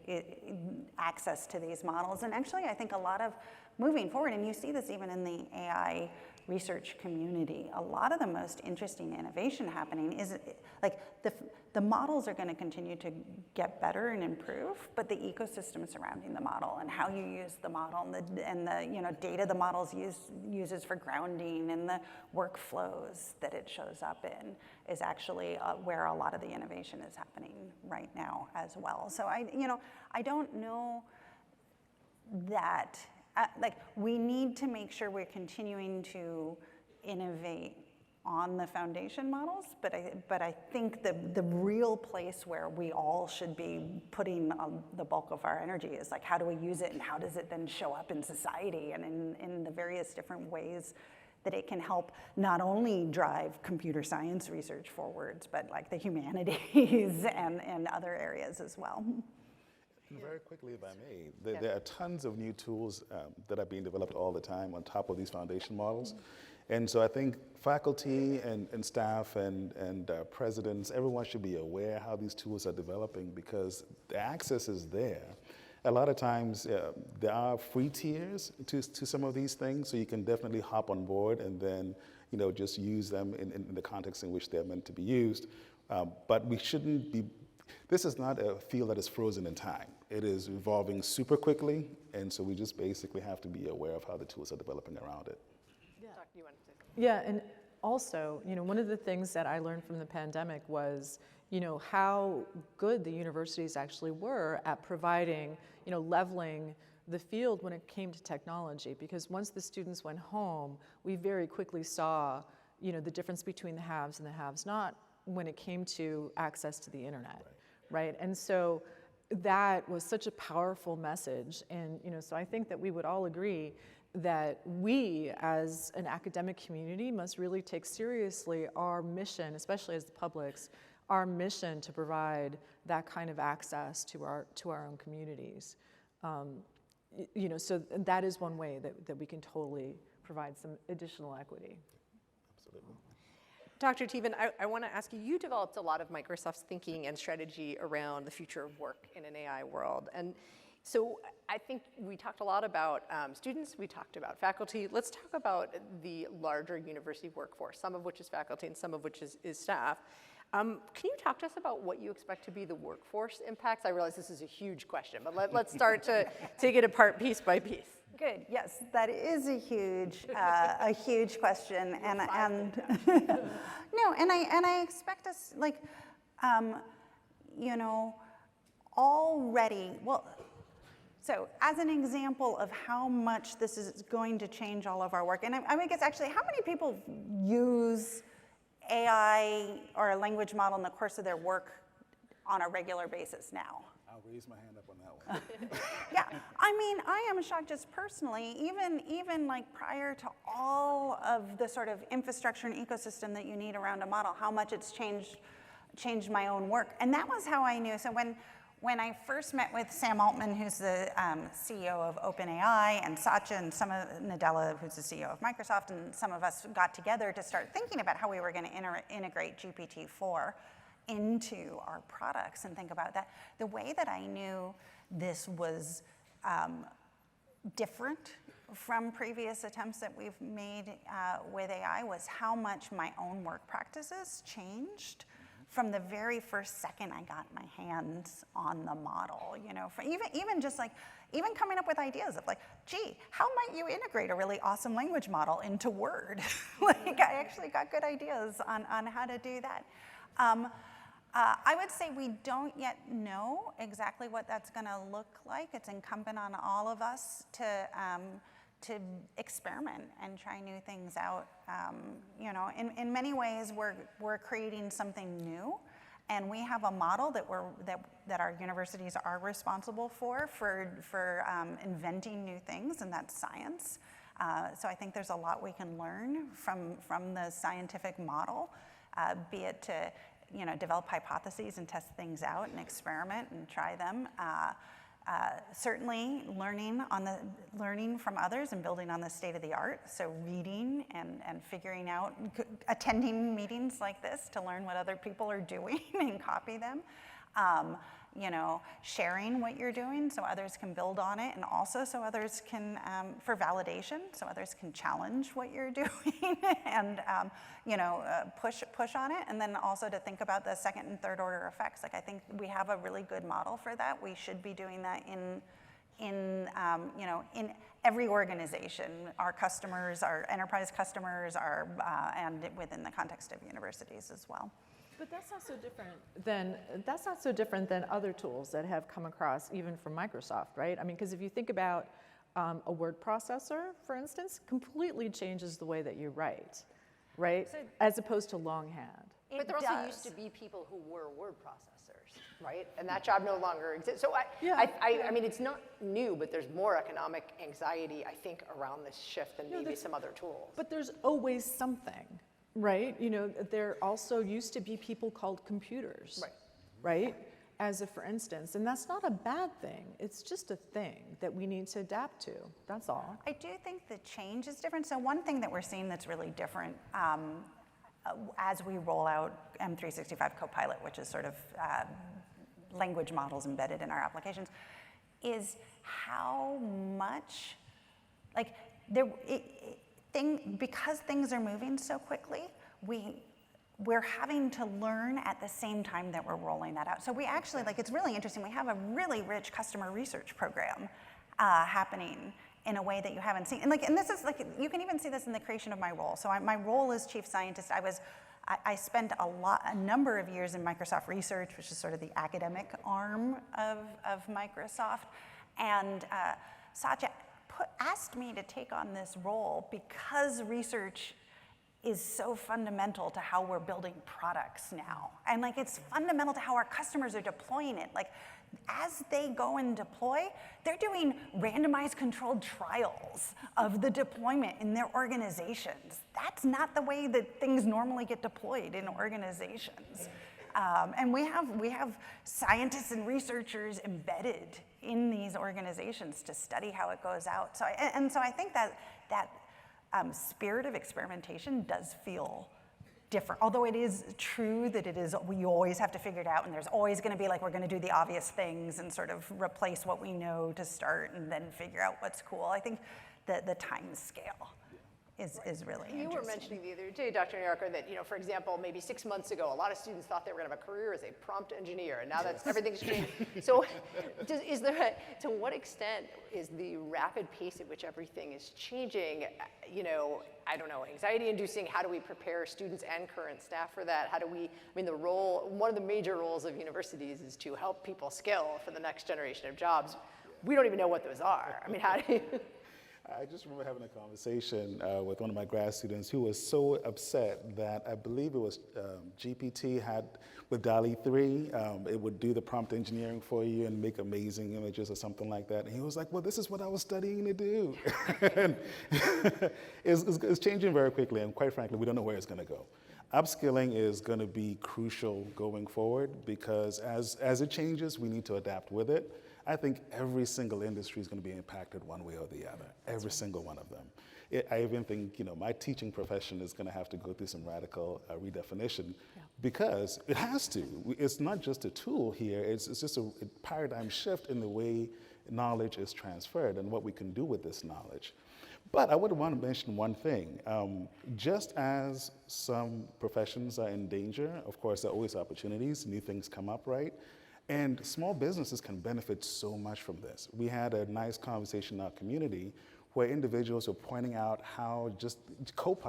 I: access to these models. And actually, I think a lot of moving forward, and you see this even in the AI research community, a lot of the most interesting innovation happening is like the models are going to continue to get better and improve, but the ecosystem surrounding the model and how you use the model and the data the models uses for grounding and the workflows that it shows up in is actually where a lot of the innovation is happening right now as well. So I don't know that we need to make sure we're continuing to innovate on the foundation models, but I think the real place where we all should be putting the bulk of our energy is like, how do we use it and how does it then show up in society and in the various different ways that it can help not only drive computer science research forwards, but like the humanities and other areas as well.
G: Very quickly, if I may, there are tons of new tools that are being developed all the time on top of these foundation models. And so I think faculty and staff and presidents, everyone should be aware how these tools are developing because the access is there. A lot of times there are free tiers to some of these things, so you can definitely hop on board and then just use them in the context in which they're meant to be used. But we shouldn't be. This is not a field that is frozen in time. It is evolving super quickly, and so we just basically have to be aware of how the tools are developing around it.
F: Yeah. Doc, you want to say something?
H: Yeah, and also, one of the things that I learned from the pandemic was, how good the universities actually were at providing, leveling the field when it came to technology. Because once the students went home, we very quickly saw, the difference between the haves and the have-not when it came to access to the internet, right? And so that was such a powerful message. And, so I think that we would all agree that we as an academic community must really take seriously our mission, especially as the publics, our mission to provide that kind of access to our own communities. So that is one way that we can totally provide some additional equity.
G: Absolutely.
F: Dr. Teven, I want to ask you, you developed a lot of Microsoft's thinking and strategy around the future of work in an AI world. And so I think we talked a lot about students, we talked about faculty. Let's talk about the larger university workforce, some of which is faculty and some of which is staff. Can you talk to us about what you expect to be the workforce impacts? I realize this is a huge question, but let's start to take it apart piece by piece.
I: Good. Yes, that is a huge question, and no, and I expect us already. Well, so as an example of how much this is going to change all of our work, and I guess actually, how many people use AI or a language model in the course of their work on a regular basis now.
G: I'll raise my hand up on that one.
I: Yeah, I mean, I am shocked just personally, even like prior to all of the sort of infrastructure and ecosystem that you need around a model, how much it's changed my own work. And that was how I knew. So when I first met with Sam Altman, who's the CEO of OpenAI, and Satya and Nadella, who's the CEO of Microsoft, and some of us got together to start thinking about how we were going to integrate GPT-4 into our products and think about that. The way that I knew this was different from previous attempts that we've made with AI was how much my own work practices changed from the very first second I got my hands on the model. You know, for even just like, even coming up with ideas of like, gee, how might you integrate a really awesome language model into Word? Like, I actually got good ideas on how to do that. I would say we don't yet know exactly what that's going to look like. It's incumbent on all of us to experiment and try new things out. You know, in many ways, we're creating something new, and we have a model that our universities are responsible for inventing new things, and that's science. So I think there's a lot we can learn from the scientific model, be it to develop hypotheses and test things out and experiment and try them. Certainly learning from others and building on the state of the art. So reading and figuring out, attending meetings like this to learn what other people are doing and copy them. Sharing what you're doing so others can build on it, and also so others can, for validation, so others can challenge what you're doing and, push on it. And then also to think about the second and third order effects. Like, I think we have a really good model for that. We should be doing that in every organization, our customers, our enterprise customers, and within the context of universities as well.
H: But that's not so different than other tools that have come across, even from Microsoft, right? I mean, because if you think about a word processor, for instance, completely changes the way that you write, right?
J: So,
H: as opposed to longhand.
J: But there also used to be people who were word processors, right? And that job no longer exists. So I mean, it's not new, but there's more economic anxiety, I think, around this shift than maybe some other tools.
H: But there's always something. Right, there also used to be people called computers, right? As a for instance, and that's not a bad thing. It's just a thing that we need to adapt to. That's all.
I: I do think the change is different. So one thing that we're seeing that's really different as we roll out M365 Copilot, which is sort of language models embedded in our applications, is how much, like, because things are moving so quickly, we're having to learn at the same time that we're rolling that out. So we actually, it's really interesting. We have a really rich customer research program happening in a way that you haven't seen. And this is you can even see this in the creation of my role. So my role as chief scientist, I spent a number of years in Microsoft Research, which is sort of the academic arm of Microsoft, and Satya asked me to take on this role because research is so fundamental to how we're building products now. And it's fundamental to how our customers are deploying it. As they go and deploy, they're doing randomized controlled trials of the deployment in their organizations. That's not the way that things normally get deployed in organizations. And we have scientists and researchers embedded in these organizations to study how it goes out. So I think that spirit of experimentation does feel different. Although it is true that we always have to figure it out, and there's always going to be we're going to do the obvious things and sort of replace what we know to start and then figure out what's cool. I think the time scale is really interesting.
J: You were mentioning the other day, Dr. Nyarko, that, for example, maybe 6 months ago, a lot of students thought they were going to have a career as a prompt engineer, and now everything's changed. So to what extent is the rapid pace at which everything is changing, I don't know, anxiety-inducing? How do we prepare students and current staff for that? One of the major roles of universities is to help people skill for the next generation of jobs. We don't even know what those are. I mean, how do you...
G: I just remember having a conversation with one of my grad students who was so upset that I believe it was GPT had, with DALL-E 3, it would do the prompt engineering for you and make amazing images or something like that. And he was like, well, this is what I was studying to do. And it's changing very quickly, and quite frankly, we don't know where it's going to go. Upskilling is going to be crucial going forward because as it changes, we need to adapt with it. I think every single industry is going to be impacted one way or the other, every single one of them. I even think, my teaching profession is going to have to go through some radical redefinition because it has to. It's not just a tool here, it's just a paradigm shift in the way knowledge is transferred and what we can do with this knowledge. But I would want to mention one thing. Just as some professions are in danger, of course, there are always opportunities, new things come up, right? And small businesses can benefit so much from this. We had a nice conversation in our community where individuals were pointing out how just Code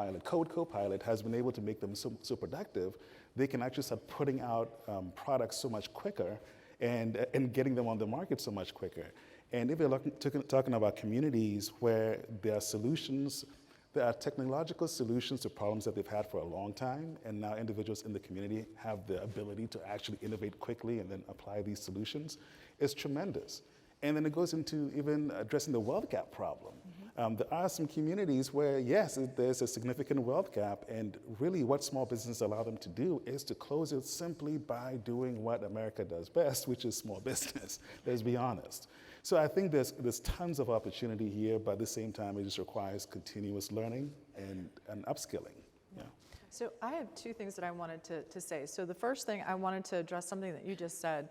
G: Copilot has been able to make them so productive. They can actually start putting out products so much quicker and getting them on the market so much quicker. And if you're talking about communities where there are solutions, there are technological solutions to problems that they've had for a long time, and now individuals in the community have the ability to actually innovate quickly and then apply these solutions, it's tremendous. And then it goes into even addressing the wealth gap problem. There are some communities where, yes, there's a significant wealth gap, and really what small businesses allow them to do is to close it simply by doing what America does best, which is small business, let's be honest. So I think there's tons of opportunity here, but at the same time, it just requires continuous learning and upskilling. Yeah.
H: So I have two things that I wanted to say. So the first thing, I wanted to address something that you just said.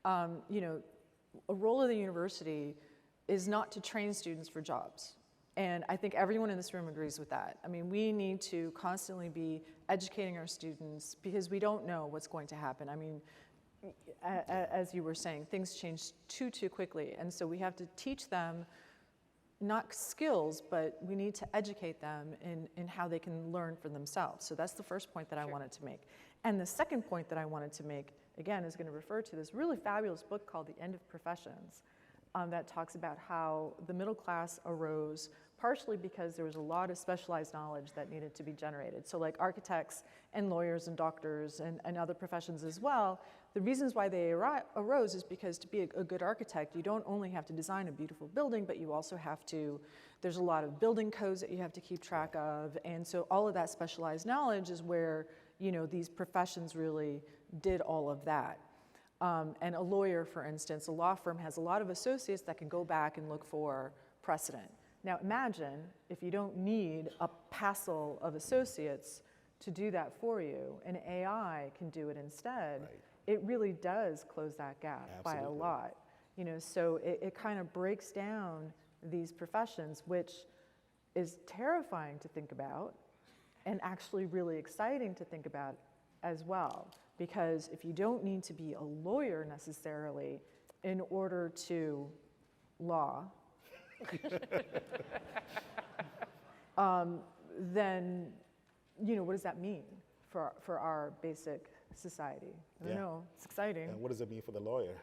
H: A role of the university is not to train students for jobs. And I think everyone in this room agrees with that. I mean, we need to constantly be educating our students because we don't know what's going to happen. I mean, as you were saying, things change too quickly. And so we have to teach them not skills, but we need to educate them in how they can learn for themselves. So that's the first point that I wanted to make. And the second point that I wanted to make, again, is going to refer to this really fabulous book called The End of Professions that talks about how the middle class arose partially because there was a lot of specialized knowledge that needed to be generated. So like architects and lawyers and doctors and other professions as well, the reasons why they arose is because to be a good architect, you don't only have to design a beautiful building, but you also have to, there's a lot of building codes that you have to keep track of. And so all of that specialized knowledge is where, these professions really did all of that. And a lawyer, for instance, a law firm has a lot of associates that can go back and look for precedent. Now imagine if you don't need a passel of associates to do that for you, and AI can do it instead. Right. It really does close that gap. Absolutely. By a lot. So it kind of breaks down these professions, which is terrifying to think about and actually really exciting to think about as well. Because if you don't need to be a lawyer necessarily in order to law, then, what does that mean for our basic society? I don't know, it's exciting.
G: And what does it mean for the lawyer?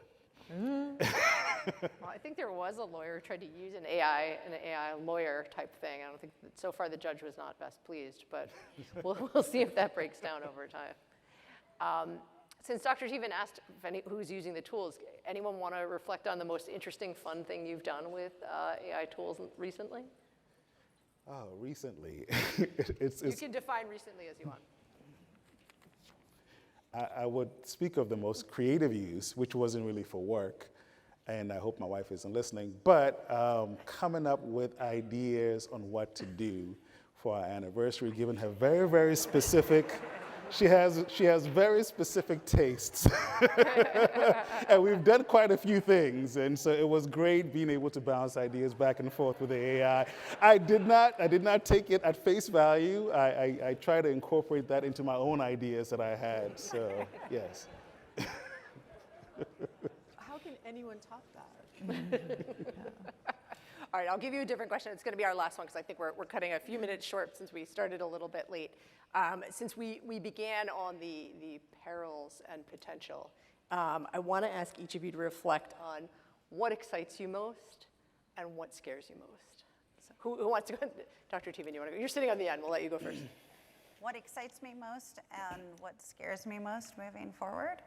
J: Well, I think there was a lawyer who tried to use an AI lawyer type thing. I don't think, so far the judge was not best pleased, but we'll see if that breaks down over time. Since Dr. Teven asked who's using the tools, anyone want to reflect on the most interesting, fun thing you've done with AI tools recently?
G: Oh, recently.
J: You can define recently as you want.
G: I would speak of the most creative use, which wasn't really for work, and I hope my wife isn't listening, but coming up with ideas on what to do for our anniversary, given her very, very specific, she has very specific tastes. And we've done quite a few things, and so it was great being able to bounce ideas back and forth with the AI. I did not take it at face value. I try to incorporate that into my own ideas that I had, so yes.
H: How can anyone top that? Yeah.
J: All right, I'll give you a different question. It's going to be our last one because I think we're cutting a few minutes short since we started a little bit late. Since we began on the perils and potential, I want to ask each of you to reflect on what excites you most and what scares you most. So Who wants to go? Dr. Teeman, you want to go? You're sitting on the end. We'll let you go first.
I: What excites me most and what scares me most moving forward?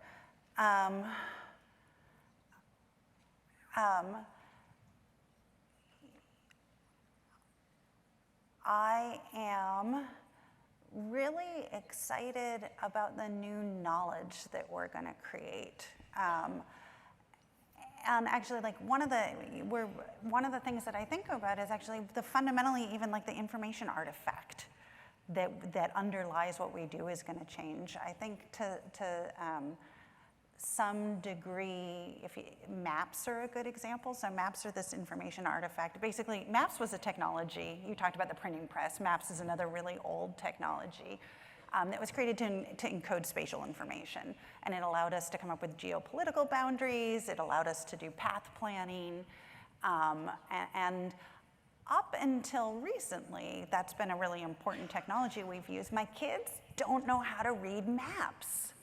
I: I am really excited about the new knowledge that we're going to create. And actually, like one of the things that I think about is actually the fundamentally even like the information artifact that underlies what we do is going to change. I think to some degree, maps are a good example. So maps are this information artifact. Basically, maps was a technology. You talked about the printing press. Maps is another really old technology that was created to encode spatial information. And it allowed us to come up with geopolitical boundaries. It allowed us to do path planning. And up until recently, that's been a really important technology we've used. My kids don't know how to read maps,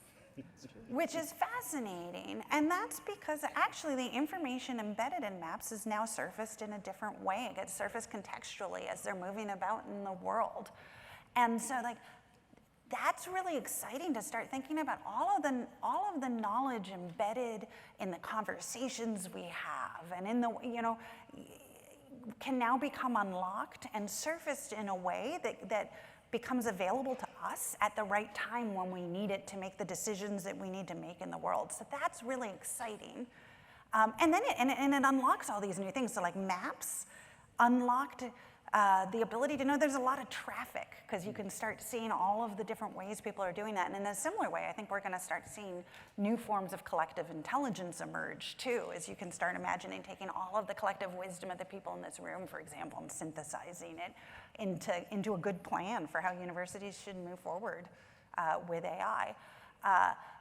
I: which is fascinating. And that's because actually the information embedded in maps is now surfaced in a different way. It gets surfaced contextually as they're moving about in the world. And so like, that's really exciting to start thinking about all of the knowledge embedded in the conversations we have and in the, can now become unlocked and surfaced in a way that becomes available to us at the right time when we need it to make the decisions that we need to make in the world. So that's really exciting. And then it unlocks all these new things. So like maps unlocked the ability to know there's a lot of traffic because you can start seeing all of the different ways people are doing that. And in a similar way, I think we're going to start seeing new forms of collective intelligence emerge too, as you can start imagining taking all of the collective wisdom of the people in this room, for example, and synthesizing it into a good plan for how universities should move forward with AI.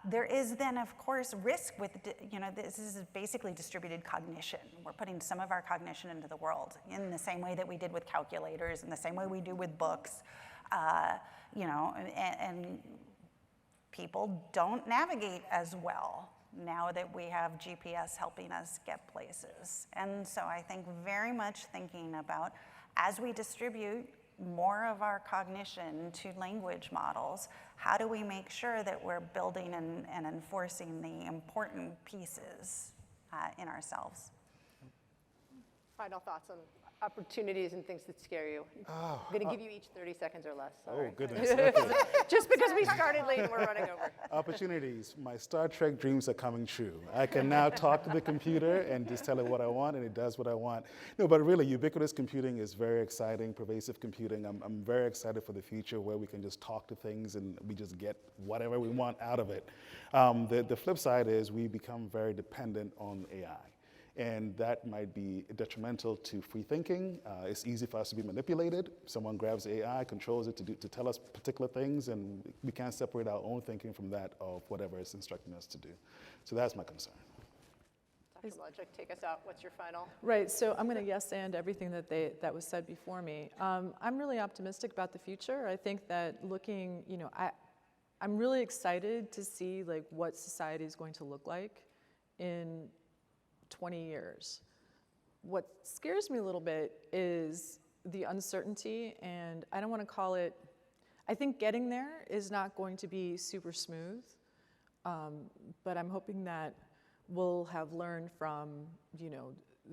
I: There is then, of course, risk with, this is basically distributed cognition. We're putting some of our cognition into the world in the same way that we did with calculators, in the same way we do with books, and people don't navigate as well now that we have GPS helping us get places. And so I think very much thinking about, as we distribute more of our cognition to language models, how do we make sure that we're building and enforcing the important pieces in ourselves?
J: Final thoughts on opportunities and things that scare you. I'm going to give you each 30 seconds or less. Sorry.
G: Oh, goodness. Okay.
J: Just because we started late and we're running over.
G: Opportunities. My Star Trek dreams are coming true. I can now talk to the computer and just tell it what I want, and it does what I want. No, but really, ubiquitous computing is very exciting, pervasive computing. I'm very excited for the future where we can just talk to things and we just get whatever we want out of it. The flip side is we become very dependent on AI. And that might be detrimental to free thinking. It's easy for us to be manipulated. Someone grabs AI, controls it to tell us particular things, and we can't separate our own thinking from that of whatever it's instructing us to do. So that's my concern.
J: Dr. Melnick, take us out. What's your final?
H: Right, so I'm going to yes and everything that was said before me. I'm really optimistic about the future. I think that looking, I'm really excited to see like what society is going to look like in 20 years. What scares me a little bit is the uncertainty, and I don't want to call it, I think getting there is not going to be super smooth, but I'm hoping that we'll have learned from,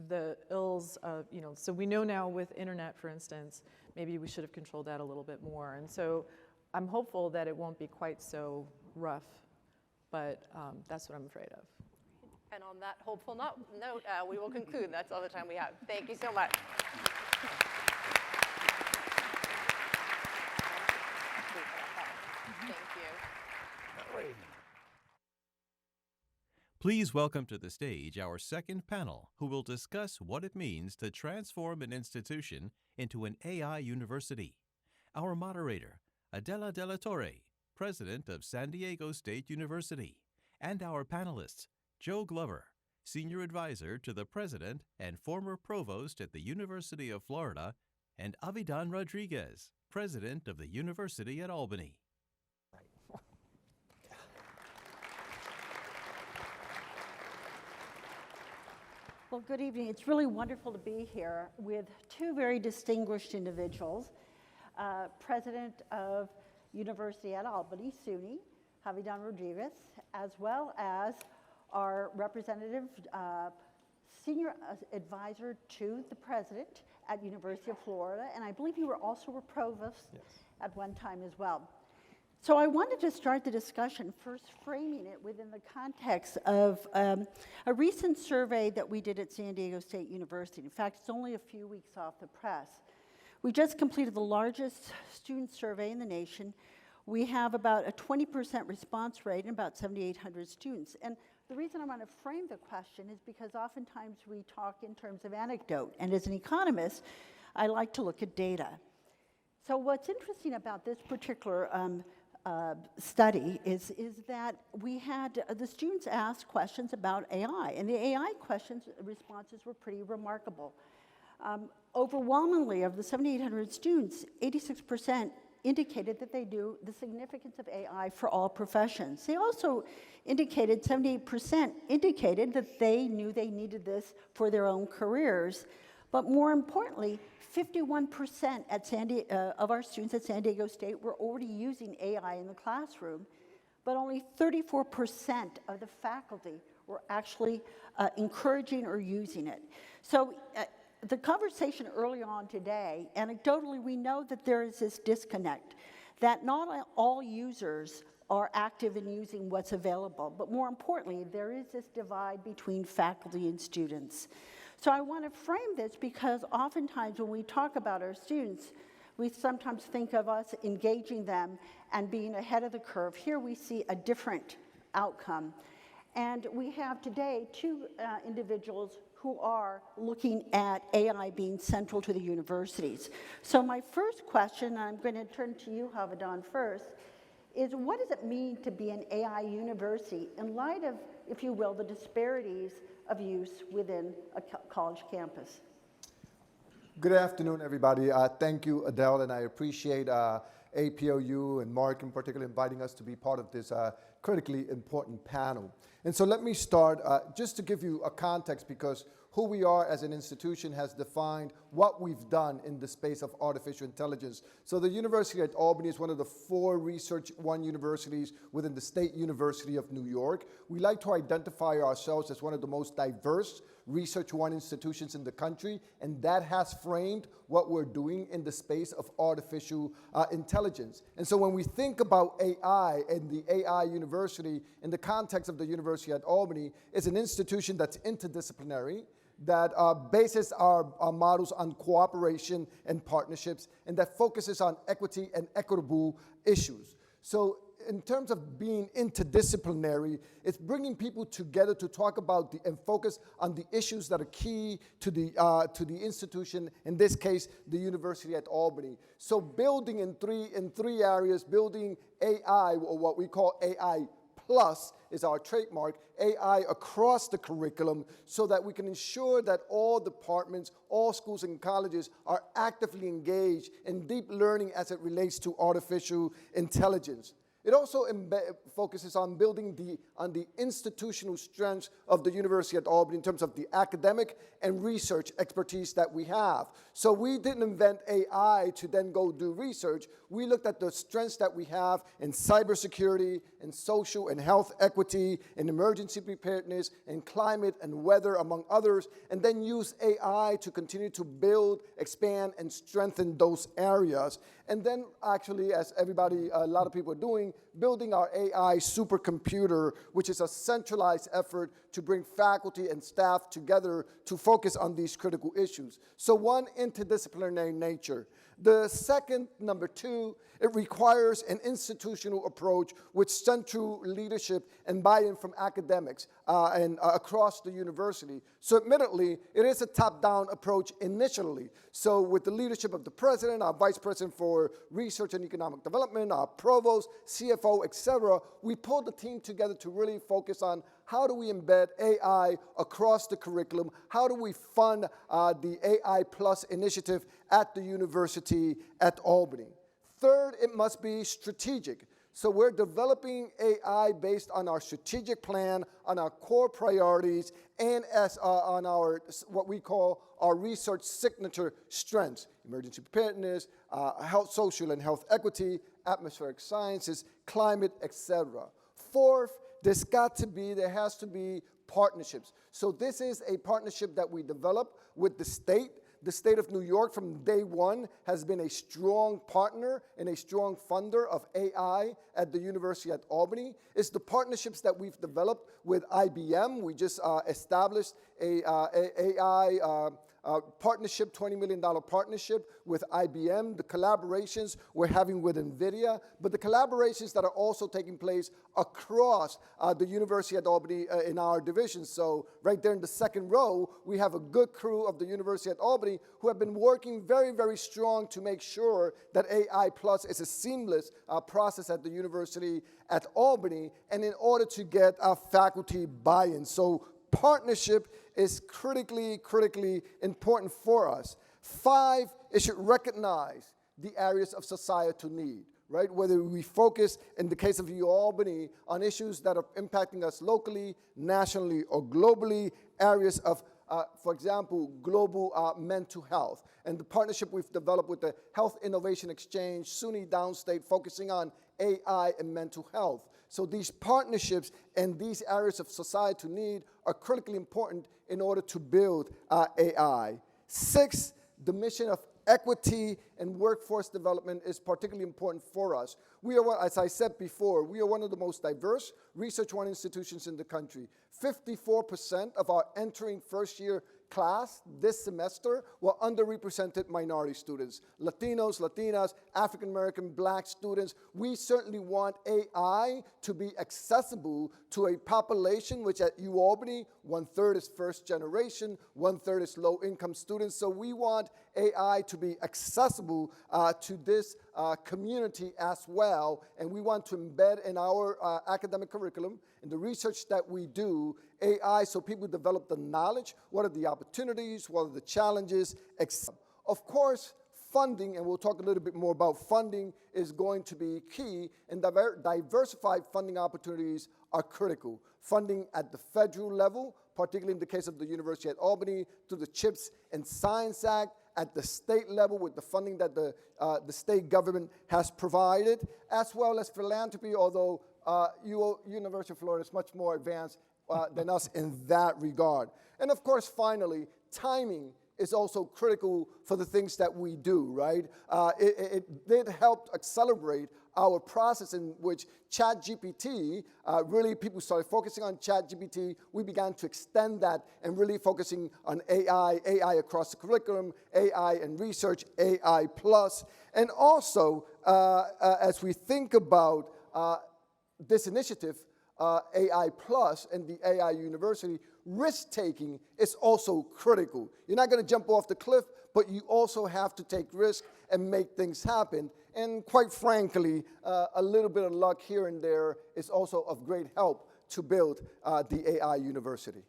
H: the ills of, so we know now with internet, for instance, maybe we should have controlled that a little bit more. And so I'm hopeful that it won't be quite so rough, but that's what I'm afraid of.
J: And on that hopeful note, we will conclude. That's all the time we have. Thank you so much. Thank you.
A: Please welcome to the stage our second panel, who will discuss what it means to transform an institution into an AI university. Our moderator, Adela De La Torre, President of San Diego State University, and our panelists, Joe Glover, Senior Advisor to the President and former Provost at the University of Florida, and Avidan Rodriguez, President of the University at Albany.
K: Well, good evening. It's really wonderful to be here with two very distinguished individuals. President of University at Albany, SUNY, Javidan Rodriguez, as well as our representative, senior advisor to the president at University of Florida, and I believe you were also a provost at one time as well. So I wanted to start the discussion first framing it within the context of a recent survey that we did at San Diego State University. In fact, it's only a few weeks off the press. We just completed the largest student survey in the nation. We have about a 20% response rate and about 7,800 students. And the reason I want to frame the question is because oftentimes we talk in terms of anecdote. And as an economist, I like to look at data. So what's interesting about this particular study is that we had the students ask questions about AI, and the AI responses were pretty remarkable. Overwhelmingly, of the 7,800 students, 86% indicated that they knew the significance of AI for all professions. They also indicated, 78% indicated that they knew they needed this for their own careers. But more importantly, 51% of our students at San Diego State were already using AI in the classroom, but only 34% of the faculty were actually encouraging or using it. So the conversation early on today, anecdotally, we know that there is this disconnect, that not all users are active in using what's available, but more importantly, there is this divide between faculty and students. So I want to frame this because oftentimes when we talk about our students, we sometimes think of us engaging them and being ahead of the curve. Here we see a different outcome. And we have today two individuals who are looking at AI being central to the universities. So my first question, and I'm going to turn to you, Javidan, first, is what does it mean to be an AI university in light of, if you will, the disparities of use within a college campus?
L: Good afternoon, everybody. Thank you, Adele, and I appreciate APOU and Mark in particular inviting us to be part of this critically important panel. And so let me start just to give you a context, because who we are as an institution has defined what we've done in the space of artificial intelligence. So the University at Albany is one of the 4 Research One universities within the State University of New York. We like to identify ourselves as one of the most diverse Research One institutions in the country, and that has framed what we're doing in the space of artificial intelligence. And so when we think about AI and the AI University in the context of the University at Albany, it's an institution that's interdisciplinary, that bases our models on cooperation and partnerships, and that focuses on equity and equitable issues. So in terms of being interdisciplinary, it's bringing people together to talk about and focus on the issues that are key to the institution, in this case, the University at Albany. So building in three areas, building AI, or what we call AI Plus is our trademark, AI across the curriculum, so that we can ensure that all departments, all schools and colleges are actively engaged in deep learning as it relates to artificial intelligence. It also focuses on building on the institutional strengths of the University at Albany in terms of the academic and research expertise that we have. So we didn't invent AI to then go do research. We looked at the strengths that we have in cybersecurity, in social and health equity, in emergency preparedness, in climate and weather, among others, and then use AI to continue to build, expand, and strengthen those areas. And then actually, as a lot of people are doing, building our AI supercomputer, which is a centralized effort to bring faculty and staff together to focus on these critical issues. So one, interdisciplinary nature. The second, number 2, it requires an institutional approach with central leadership and buy-in from academics and across the university. So admittedly, it is a top-down approach initially. So with the leadership of the president, our vice president for research and economic development, our provost, CFO, etc., we pulled the team together to really focus on how do we embed AI across the curriculum? How do we fund the AI Plus initiative at the University at Albany? Third, it must be strategic. So we're developing AI based on our strategic plan, on our core priorities, and on our what we call our research signature strengths: emergency preparedness, health, social and health equity, atmospheric sciences, climate, etc. Fourth, there has to be partnerships. So this is a partnership that we developed with the state. The state of New York from day one has been a strong partner and a strong funder of AI at the University at Albany. It's the partnerships that we've developed with IBM. We just established a AI partnership, $20 million partnership with IBM, the collaborations we're having with NVIDIA, but the collaborations that are also taking place across the University at Albany in our division. So right there in the second row, we have a good crew of the University at Albany who have been working very, very strong to make sure that AI Plus is a seamless process at the University at Albany, and in order to get our faculty buy-in. So partnership is critically important for us. 5, it should recognize the areas of societal need, right? Whether we focus, in the case of UAlbany, on issues that are impacting us locally, nationally, or globally, areas of, for example, global mental health. And the partnership we've developed with the Health Innovation Exchange, SUNY Downstate, focusing on AI and mental health. So these partnerships and these areas of societal need are critically important in order to build AI. 6, the mission of equity and workforce development is particularly important for us. We are, as I said before, we are one of the most diverse research-run institutions in the country. 54% of our entering first-year class this semester were underrepresented minority students, Latinos, Latinas, African American, Black students. We certainly want AI to be accessible to a population which at UAlbany, 1/3 is first generation, 1/3 is low income students. So we want AI to be accessible to this community as well, and we want to embed in our academic curriculum, in the research that we do, AI, so people develop the knowledge, what are the opportunities, what are the challenges, etc. Of course, funding, and we'll talk a little bit more about funding, is going to be key, and diversified funding opportunities are critical. Funding at the federal level, particularly in the case of the University at Albany, through the CHIPS and Science Act, at the state level with the funding that the state government has provided, as well as philanthropy, although University of Florida is much more advanced than us in that regard. And of course, finally, timing is also critical for the things that we do, right? It did help accelerate our process in which ChatGPT, really people started focusing on ChatGPT. We began to extend that and really focusing on AI across the curriculum, AI and research, AI plus. And also, as we think about this initiative, AI Plus and the AI University, risk-taking is also critical. You're not going to jump off the cliff, but you also have to take risks and make things happen. And quite frankly, a little bit of luck here and there is also of great help to build the AI University.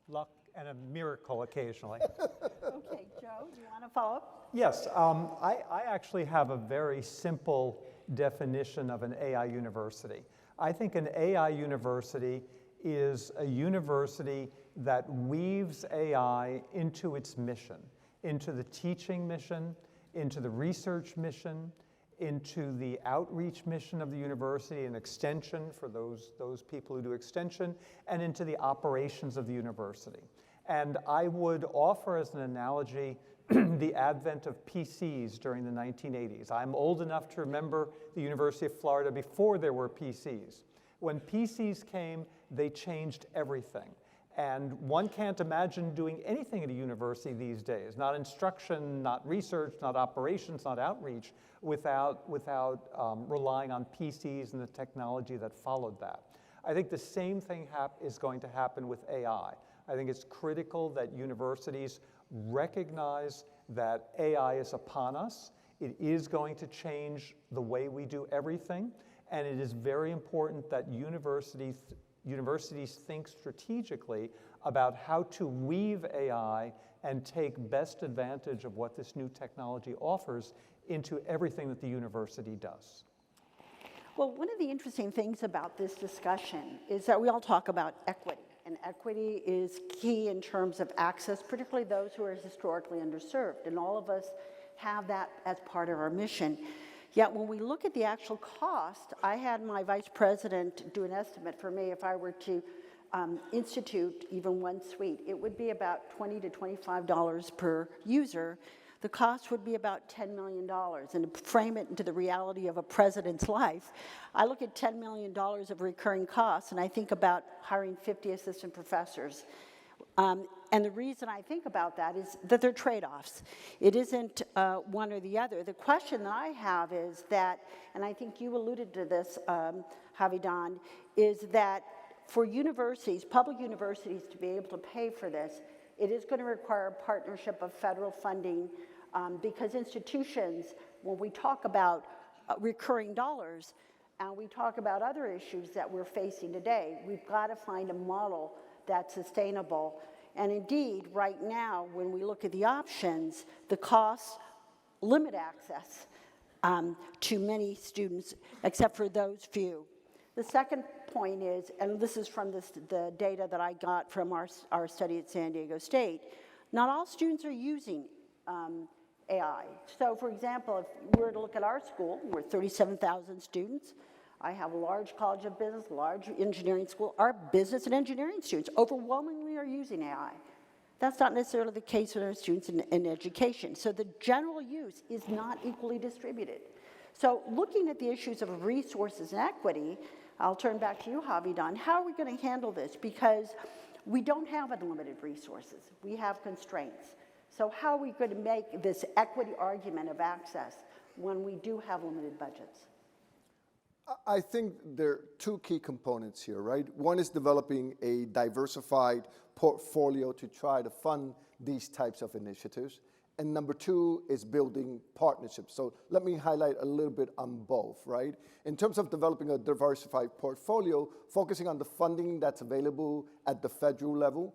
M: Luck and a miracle occasionally.
K: Okay, Joe, do you want to follow up?
M: Yes, I actually have a very simple definition of an AI university. I think an AI university is a university that weaves AI into its mission, into the teaching mission, into the research mission, into the outreach mission of the university and extension for those people who do extension, and into the operations of the university. And I would offer as an analogy the advent of PCs during the 1980s. I'm old enough to remember the University of Florida before there were PCs. When PCs came, they changed everything. And one can't imagine doing anything at a university these days, not instruction, not research, not operations, not outreach, without relying on PCs and the technology that followed that. I think the same thing is going to happen with AI. I think it's critical that universities recognize that AI is upon us. It is going to change the way we do everything, and it is very important that universities think strategically about how to weave AI and take best advantage of what this new technology offers into everything that the university does.
K: Well, one of the interesting things about this discussion is that we all talk about equity, and equity is key in terms of access, particularly those who are historically underserved, and all of us have that as part of our mission. Yet when we look at the actual cost, I had my vice president do an estimate for me. If I were to institute even one suite, it would be about $20 to $25 per user. The cost would be about $10 million. And to frame it into the reality of a president's life, I look at $10 million of recurring costs, and I think about hiring 50 assistant professors. And the reason I think about that is that they're trade-offs. It isn't one or the other. The question that I have is that, and I think you alluded to this, Javidon, is that for universities, public universities, to be able to pay for this, it is going to require a partnership of federal funding because institutions, when we talk about recurring dollars and we talk about other issues that we're facing today, we've got to find a model that's sustainable. And indeed, right now, when we look at the options, the costs limit access to many students, except for those few. The second point is, and this is from the data that I got from our study at San Diego State, not all students are using AI. So for example, if we were to look at our school, we're 37,000 students. I have a large college of business, large engineering school. Our business and engineering students overwhelmingly are using AI. That's not necessarily the case with our students in education. So the general use is not equally distributed. So looking at the issues of resources and equity, I'll turn back to you, Javidon. How are we going to handle this? Because we don't have unlimited resources. We have constraints. So how are we going to make this equity argument of access when we do have limited budgets?
L: I think there are two key components here, right? One is developing a diversified portfolio to try to fund these types of initiatives. And number two is building partnerships. So let me highlight a little bit on both, right? In terms of developing a diversified portfolio, focusing on the funding that's available at the federal level.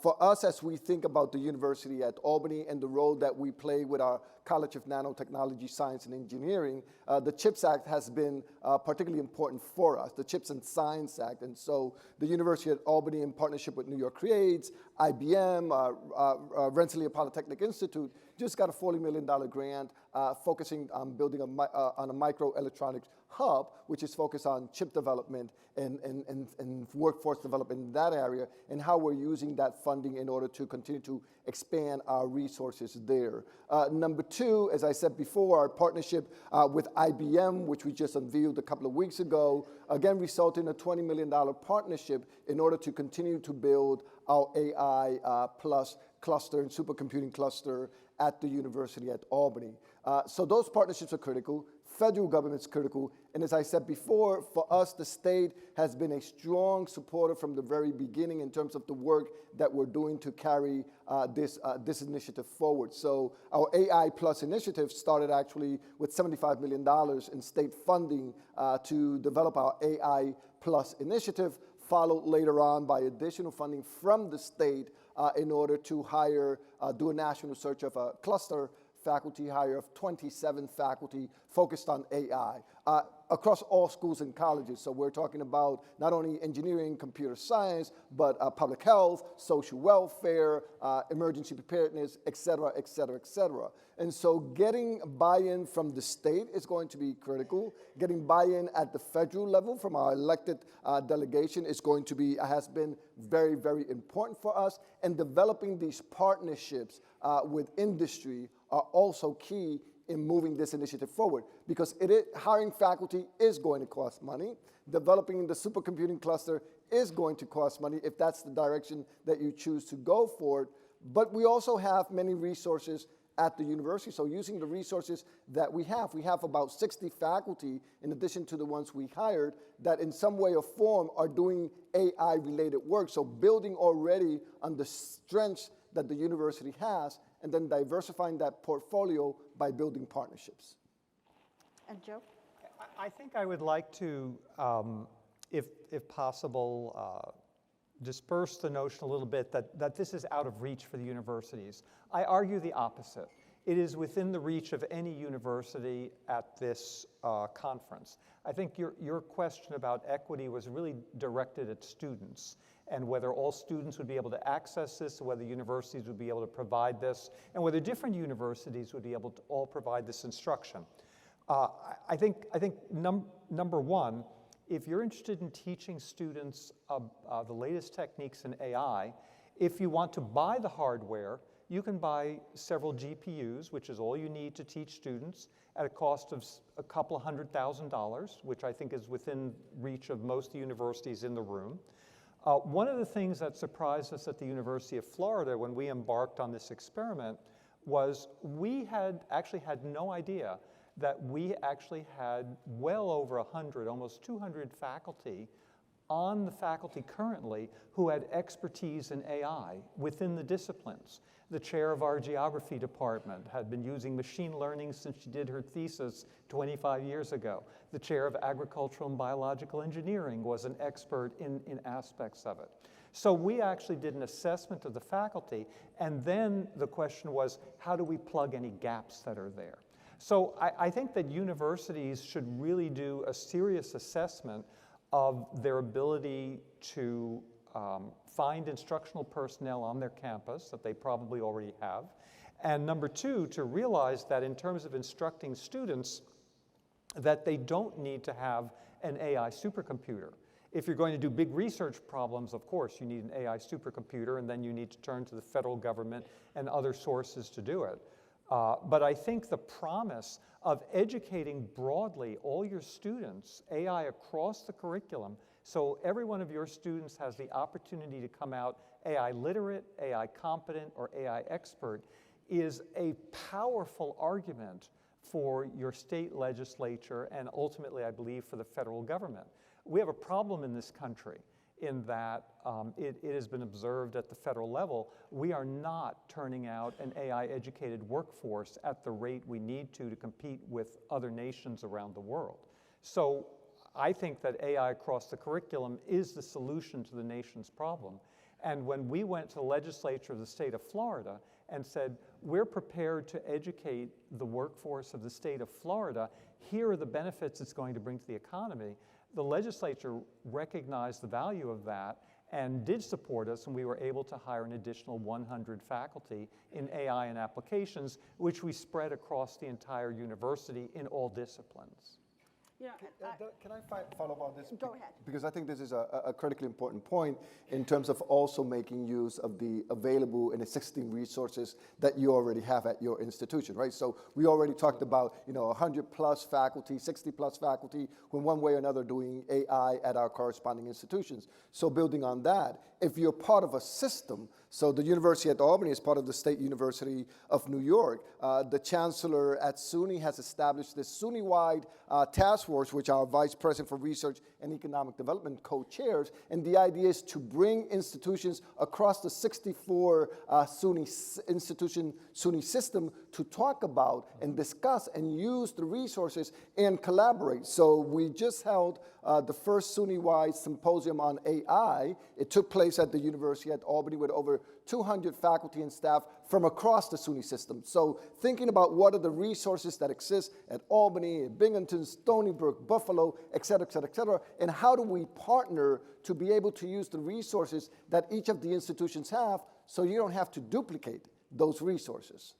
L: For us, as we think about the University at Albany and the role that we play with our College of Nanotechnology, Science and Engineering, the CHIPS Act has been particularly important for us, the CHIPS and Science Act. And so the University at Albany, in partnership with New York Creates, IBM, Rensselaer Polytechnic Institute, just got a $40 million grant focusing on building on a microelectronics hub, which is focused on chip development and workforce development in that area, and how we're using that funding in order to continue to expand our resources there. Number two, as I said before, our partnership with IBM, which we just unveiled a couple of weeks ago, again resulted in a $20 million partnership in order to continue to build our AI plus cluster and supercomputing cluster at the University at Albany. So those partnerships are critical. Federal government's critical. And as I said before, for us, the state has been a strong supporter from the very beginning in terms of the work that we're doing to carry this initiative forward. So our AI Plus initiative started actually with $75 million in state funding to develop our AI Plus initiative, followed later on by additional funding from the state in order to do a national search of a cluster faculty hire of 27 faculty focused on AI across all schools and colleges. So we're talking about not only engineering, computer science, but public health, social welfare, emergency preparedness, et cetera, et cetera, et cetera. And so getting buy-in from the state is going to be critical. Getting buy-in at the federal level from our elected delegation has been very, very important for us. And developing these partnerships with industry are also key in moving this initiative forward, because hiring faculty is going to cost money. Developing the supercomputing cluster is going to cost money if that's the direction that you choose to go for. But we also have many resources at the university. So using the resources that we have about 60 faculty in addition to the ones we hired that in some way or form are doing AI related work. So building already on the strengths that the university has, and then diversifying that portfolio by building partnerships.
K: And Joe?
M: I think I would like to, if possible, disperse the notion a little bit that this is out of reach for the universities. I argue the opposite. It is within the reach of any university at this conference. I think your question about equity was really directed at students and whether all students would be able to access this, whether universities would be able to provide this, and whether different universities would be able to all provide this instruction. I think number one, if you're interested in teaching students the latest techniques in AI, if you want to buy the hardware, you can buy several GPUs, which is all you need to teach students, at a cost of a couple of $100,000, which I think is within reach of most universities in the room. One of the things that surprised us at the University of Florida when we embarked on this experiment was we actually had no idea that we actually had well over 100, almost 200 faculty on the faculty currently who had expertise in AI within the disciplines. The chair of our geography department had been using machine learning since she did her thesis 25 years ago. The chair of agricultural and biological engineering was an expert in aspects of it. So we actually did an assessment of the faculty, and then the question was, how do we plug any gaps that are there? So I think that universities should really do a serious assessment of their ability to find instructional personnel on their campus that they probably already have. And number two, to realize that in terms of instructing students, that they don't need to have an AI supercomputer. If you're going to do big research problems, of course, you need an AI supercomputer, and then you need to turn to the federal government and other sources to do it. But I think the promise of educating broadly all your students, AI across the curriculum, so every one of your students has the opportunity to come out AI literate, AI competent, or AI expert, is a powerful argument for your state legislature and ultimately, I believe, for the federal government. We have a problem in this country in that it has been observed at the federal level, we are not turning out an AI-educated workforce at the rate we need to compete with other nations around the world. So I think that AI across the curriculum is the solution to the nation's problem. And when we went to the legislature of the state of Florida and said, we're prepared to educate the workforce of the state of Florida, here are the benefits it's going to bring to the economy, the legislature recognized the value of that and did support us, and we were able to hire an additional 100 faculty in AI and applications, which we spread across the entire university in all disciplines.
K: Yeah,
L: Can I follow up on this?
K: Go ahead.
L: Because I think this is a critically important point in terms of also making use of the available and existing resources that you already have at your institution, right? So we already talked about, 100 plus faculty, 60 plus faculty, who in one way or another doing AI at our corresponding institutions. So building on that, if you're part of a system, so the University at Albany is part of the State University of New York. The chancellor at SUNY has established this SUNY-wide task force, which our vice president for research and economic development co-chairs. And the idea is to bring institutions across the 64 SUNY system to talk about and discuss and use the resources and collaborate. So we just held the first SUNY-wide symposium on AI. It took place at the University at Albany with over 200 faculty and staff from across the SUNY system. So thinking about what are the resources that exist at Albany, at Binghamton, Stony Brook, Buffalo, et cetera, et cetera, et cetera, and how do we partner to be able to use the resources that each of the institutions have so you don't have to duplicate those resources.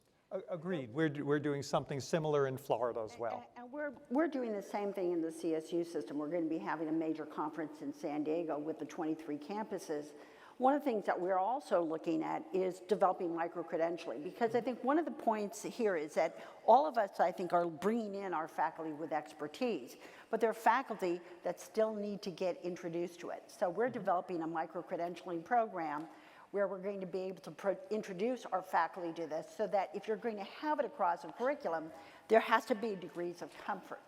M: Agreed. We're doing something similar in Florida as well.
K: And we're doing the same thing in the CSU system. We're going to be having a major conference in San Diego with the 23 campuses. One of the things that we're also looking at is developing micro-credentialing, because I think one of the points here is that all of us, I think, are bringing in our faculty with expertise, but there are faculty that still need to get introduced to it. So we're developing a micro-credentialing program where we're going to be able to introduce our faculty to this so that if you're going to have it across a curriculum, there has to be degrees of comfort.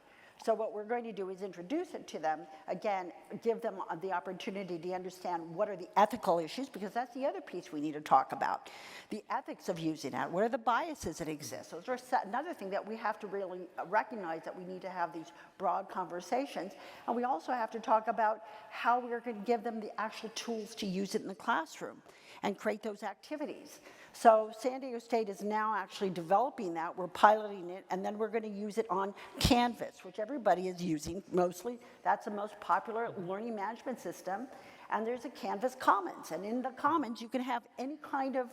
K: So what we're going to do is introduce it to them, again, give them the opportunity to understand what are the ethical issues, because that's the other piece we need to talk about. The ethics of using that, what are the biases that exist? Those are another thing that we have to really recognize, that we need to have these broad conversations. And we also have to talk about how we're going to give them the actual tools to use it in the classroom and create those activities. So San Diego State is now actually developing that. We're piloting it, and then we're going to use it on Canvas, which everybody is using mostly. That's the most popular learning management system. And there's a Canvas Commons, and in the Commons you can have any kind of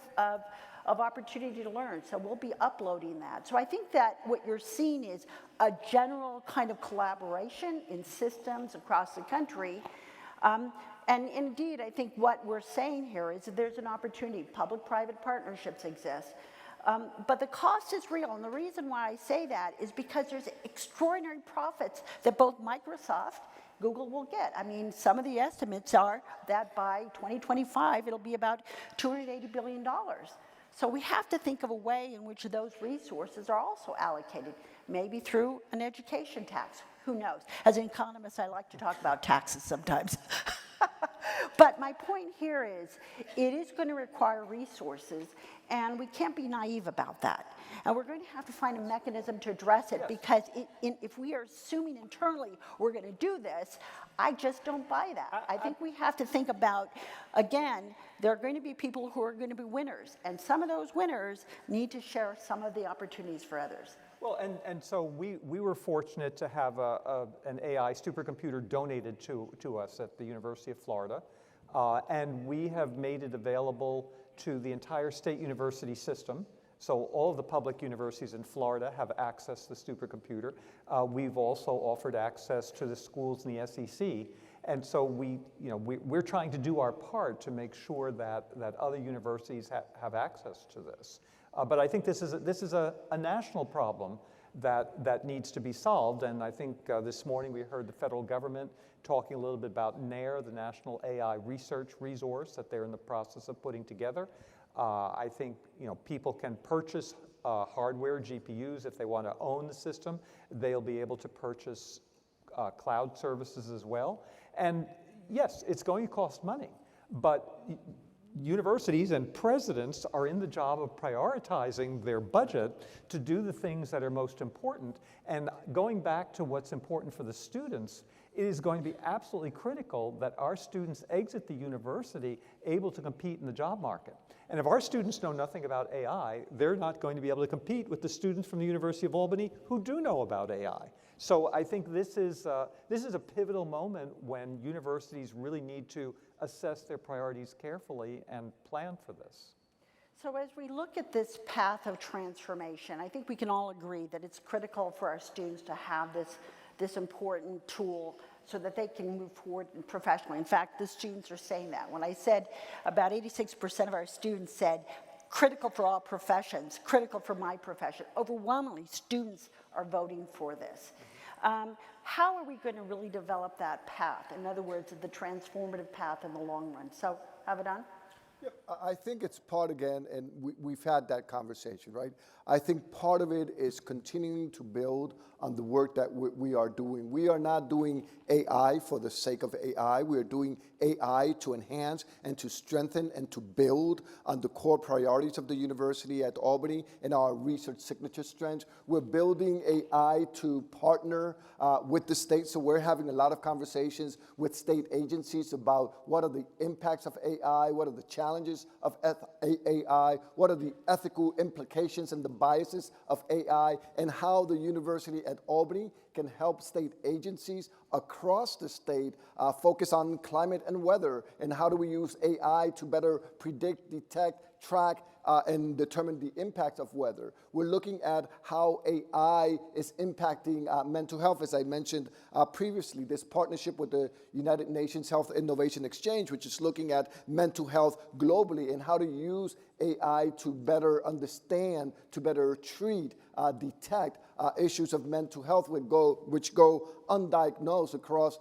K: opportunity to learn. So we'll be uploading that. So I think that what you're seeing is a general kind of collaboration in systems across the country. And indeed, I think what we're saying here is that there's an opportunity. Public-private partnerships exist. But the cost is real, and the reason why I say that is because there's extraordinary profits that both Microsoft, Google will get. I mean, some of the estimates are that by 2025, it'll be about $280 billion. So we have to think of a way in which those resources are also allocated, maybe through an education tax. Who knows? As an economist, I like to talk about taxes sometimes. But my point here is, it is going to require resources, and we can't be naive about that. And we're going to have to find a mechanism to address it, because if we are assuming internally we're going to do this, I just don't buy that. I think we have to think about, again, there are going to be people who are going to be winners, and some of those winners need to share some of the opportunities for others.
M: Well, and so we were fortunate to have an AI supercomputer donated to us at the University of Florida, and we have made it available to the entire state university system. So all of the public universities in Florida have access to the supercomputer. We've also offered access to the schools in the SEC. And so we're trying to do our part to make sure that other universities have access to this. But I think this is a national problem that needs to be solved. And I think this morning we heard the federal government talking a little bit about NAIR, the National AI Research Resource that they're in the process of putting together. I think people can purchase hardware, GPUs, if they want to own the system. They'll be able to purchase cloud services as well. And yes, it's going to cost money, but universities and presidents are in the job of prioritizing their budget to do the things that are most important. And going back to what's important for the students, it is going to be absolutely critical that our students exit the university able to compete in the job market. And if our students know nothing about AI, they're not going to be able to compete with the students from the University of Albany who do know about AI. So I think this is a pivotal moment when universities really need to assess their priorities carefully and plan for this.
K: So as we look at this path of transformation, I think we can all agree that it's critical for our students to have this important tool so that they can move forward professionally. In fact, the students are saying that. When I said about 86% of our students said, critical for all professions, critical for my profession, overwhelmingly students are voting for this. How are we going to really develop that path? In other words, the transformative path in the long run. So, Avidan?
L: Yeah, I think it's part, again, and we've had that conversation, right? I think part of it is continuing to build on the work that we are doing. We are not doing AI for the sake of AI. We are doing AI to enhance and to strengthen and to build on the core priorities of the university at Albany and our research signature strengths. We're building AI to partner with the state, so we're having a lot of conversations with state agencies about what are the impacts of AI, what are the challenges of AI, what are the ethical implications and the biases of AI, and how the university at Albany can help state agencies across the state focus on climate and weather, and how do we use AI to better predict, detect, track, and determine the impact of weather. We're looking at how AI is impacting mental health, as I mentioned previously. This partnership with the United Nations Health Innovation Exchange, which is looking at mental health globally and how to use AI to better understand, to better treat, detect issues of mental health which go undiagnosed across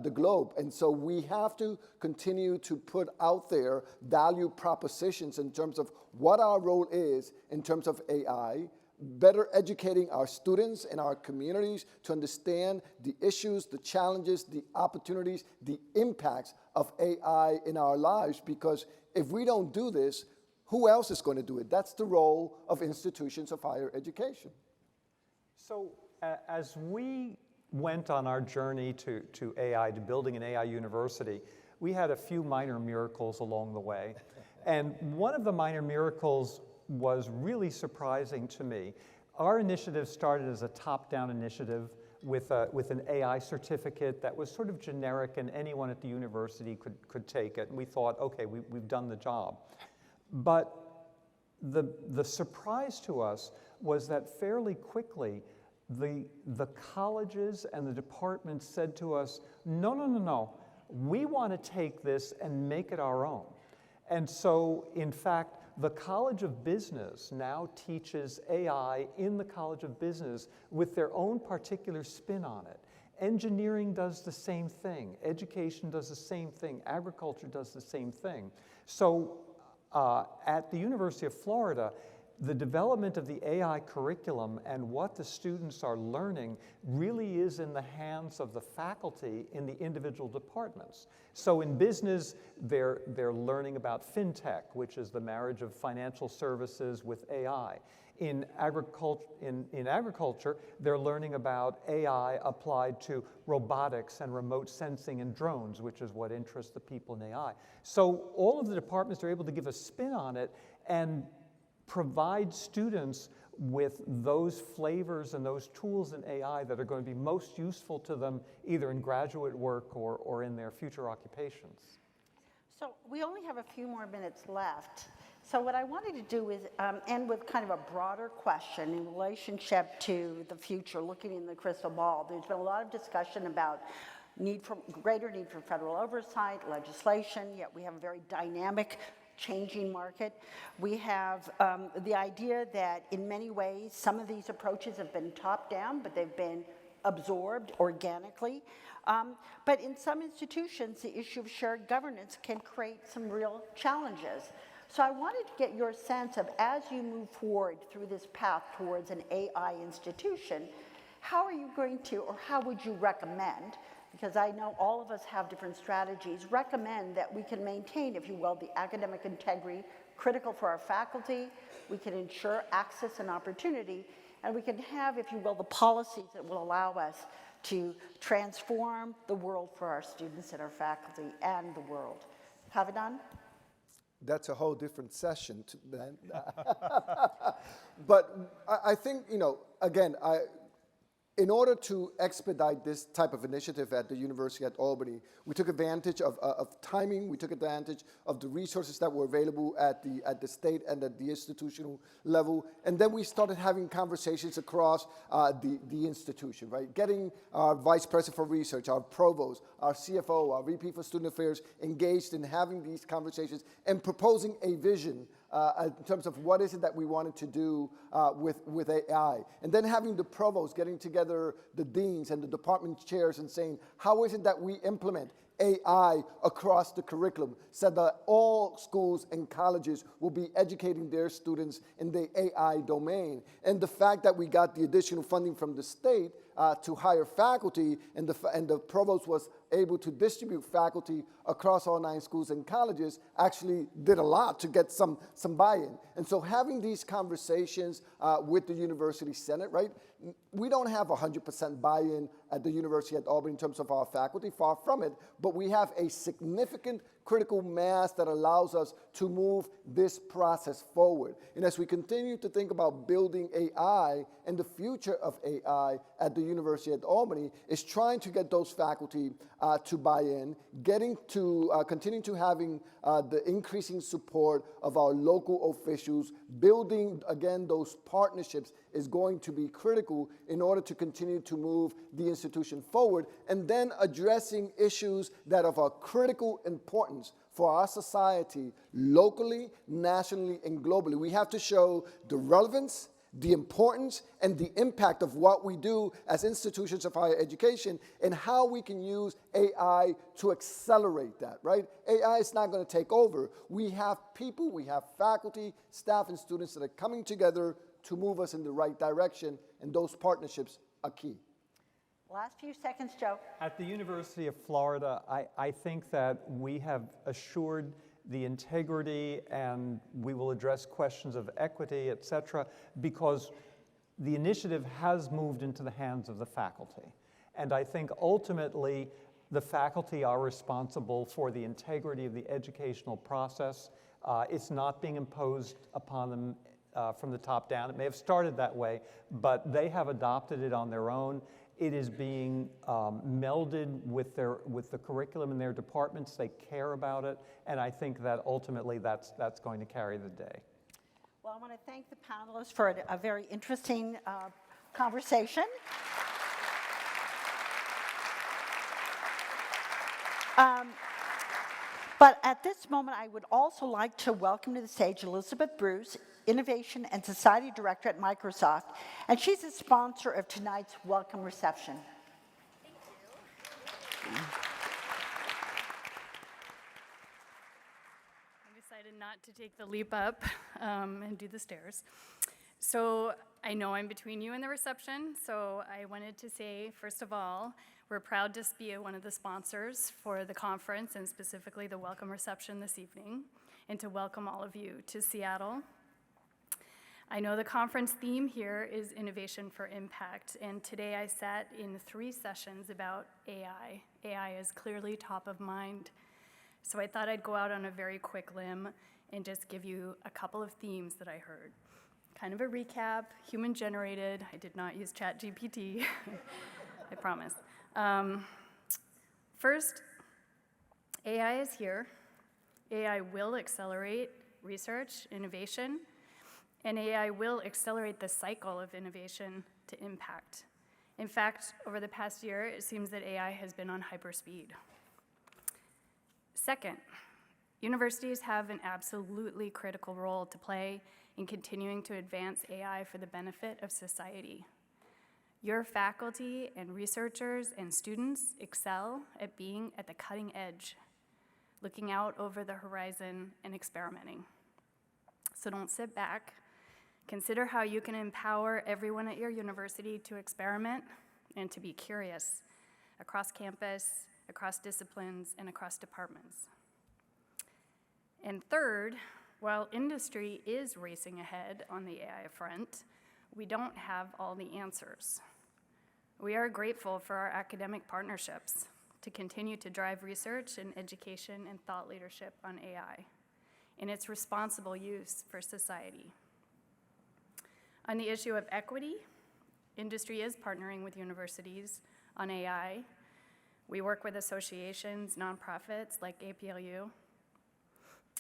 L: the globe. And so we have to continue to put out there value propositions in terms of what our role is in terms of AI, better educating our students and our communities to understand the issues, the challenges, the opportunities, the impacts of AI in our lives, because if we don't do this, who else is going to do it? That's the role of institutions of higher education.
M: So as we went on our journey to AI, to building an AI university, we had a few minor miracles along the way. And one of the minor miracles was really surprising to me. Our initiative started as a top-down initiative with an AI certificate that was sort of generic and anyone at the university could take it. And we thought, okay, we've done the job. But the surprise to us was that fairly quickly, the colleges and the departments said to us, no, we want to take this and make it our own. And so, in fact, the College of Business now teaches AI in the College of Business with their own particular spin on it. Engineering does the same thing. Education does the same thing. Agriculture does the same thing. So at the University of Florida, the development of the AI curriculum and what the students are learning really is in the hands of the faculty in the individual departments. So in business, they're learning about fintech, which is the marriage of financial services with AI. In agriculture, they're learning about AI applied to robotics and remote sensing and drones, which is what interests the people in AI. So all of the departments are able to give a spin on it and provide students with those flavors and those tools in AI that are going to be most useful to them either in graduate work or in their future occupations.
K: So we only have a few more minutes left. So what I wanted to do is end with kind of a broader question in relationship to the future, looking in the crystal ball. There's been a lot of discussion about greater need for federal oversight, legislation, yet we have a very dynamic changing market. We have the idea that in many ways, some of these approaches have been top down, but they've been absorbed organically. But in some institutions, the issue of shared governance can create some real challenges. So I wanted to get your sense of, as you move forward through this path towards an AI institution, how are you going to, or how would you recommend, because I know all of us have different strategies, recommend that we can maintain, if you will, the academic integrity critical for our faculty, we can ensure access and opportunity, and we can have, if you will, the policies that will allow us to transform the world for our students and our faculty and the world. Havidan?
L: That's a whole different session then. But I think, again, in order to expedite this type of initiative at the University at Albany, we took advantage of timing, we took advantage of the resources that were available at the state and at the institutional level, and then we started having conversations across the institution, right? Getting our Vice President for Research, our Provost, our CFO, our VP for Student Affairs engaged in having these conversations and proposing a vision in terms of what is it that we wanted to do with AI. And then having the provost getting together the deans and the department chairs and saying, how is it that we implement AI across the curriculum so that all schools and colleges will be educating their students in the AI domain. And the fact that we got the additional funding from the state to hire faculty, and the provost was able to distribute faculty across all 9 schools and colleges actually did a lot to get some buy-in. And so having these conversations with the University Senate, right? We don't have 100% buy-in at the University at Albany in terms of our faculty, far from it, but we have a significant critical mass that allows us to move this process forward. And as we continue to think about building AI and the future of AI at the University at Albany, is trying to get those faculty to buy in, continuing to having the increasing support of our local officials, building, again, those partnerships is going to be critical in order to continue to move the institution forward, and then addressing issues that are of critical importance for our society locally, nationally, and globally. We have to show the relevance, the importance, and the impact of what we do as institutions of higher education and how we can use AI to accelerate that, right? AI is not going to take over. We have people, we have faculty, staff, and students that are coming together to move us in the right direction, and those partnerships are key.
K: Last few seconds, Joe.
M: At the University of Florida, I think that we have assured the integrity, and we will address questions of equity, et cetera, because the initiative has moved into the hands of the faculty. And I think ultimately the faculty are responsible for the integrity of the educational process. It's not being imposed upon them from the top down. It may have started that way, but they have adopted it on their own. It is being melded with the curriculum in their departments. They care about it, and I think that ultimately that's going to carry the day.
K: Well, I want to thank the panelists for a very interesting conversation. But at this moment, I would also like to welcome to the stage Elizabeth Bruce, Innovation and Society Director at Microsoft, and she's the sponsor of tonight's welcome reception.
N: Thank you. I decided not to take the leap up and do the stairs. So I know I'm between you and the reception, so I wanted to say, first of all, we're proud to be one of the sponsors for the conference and specifically the welcome reception this evening, and to welcome all of you to Seattle. I know the conference theme here is Innovation for Impact, and today I sat in 3 sessions about AI. AI is clearly top of mind. So I thought I'd go out on a very quick limb and just give you a couple of themes that I heard. Kind of a recap, human-generated. I did not use ChatGPT, I promise. First, AI is here. AI will accelerate research, innovation, and AI will accelerate the cycle of innovation to impact. In fact, over the past year, it seems that AI has been on hyperspeed. Second, universities have an absolutely critical role to play in continuing to advance AI for the benefit of society. Your faculty and researchers and students excel at being at the cutting edge, looking out over the horizon and experimenting. So don't sit back. Consider how you can empower everyone at your university to experiment and to be curious across campus, across disciplines, and across departments. And third, while industry is racing ahead on the AI front, we don't have all the answers. We are grateful for our academic partnerships to continue to drive research and education and thought leadership on AI and its responsible use for society. On the issue of equity, industry is partnering with universities on AI. We work with associations, nonprofits like APLU.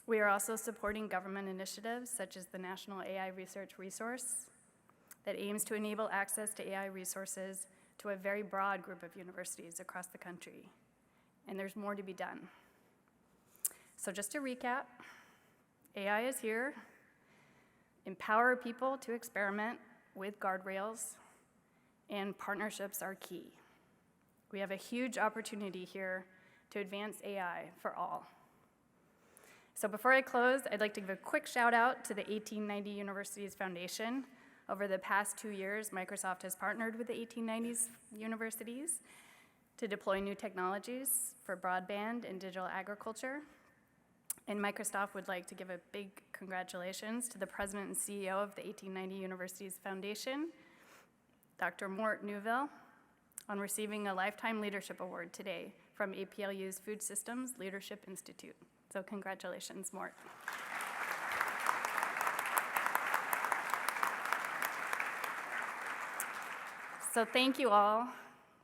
N: We are also supporting government initiatives such as the National AI Research Resource that aims to enable access to AI resources to a very broad group of universities across the country. And there's more to be done. So just to recap, AI is here. Empower people to experiment with guardrails, and partnerships are key. We have a huge opportunity here to advance AI for all. So before I close, I'd like to give a quick shout out to the 1890 Universities Foundation. Over the past 2 years, Microsoft has partnered with the 1890s universities to deploy new technologies for broadband and digital agriculture. And Microsoft would like to give a big congratulations to the president and CEO of the 1890 Universities Foundation, Dr. Mort Neuville, on receiving a Lifetime Leadership Award today from APLU's Food Systems Leadership Institute. So congratulations, Mort. So thank you all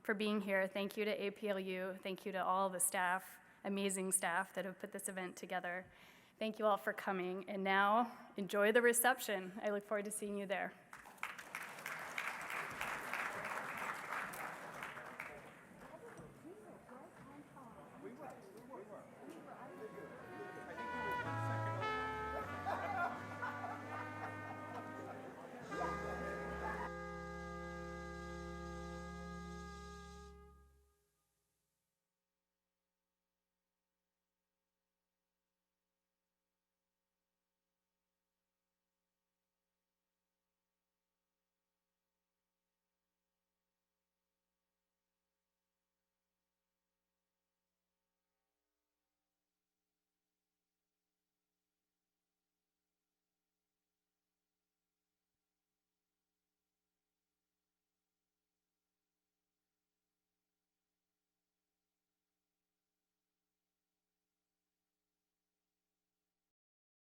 N: for being here. Thank you to APLU. Thank you to all the staff, amazing staff that have put this event together. Thank you all for coming. And now, enjoy the reception. I look forward to seeing you there.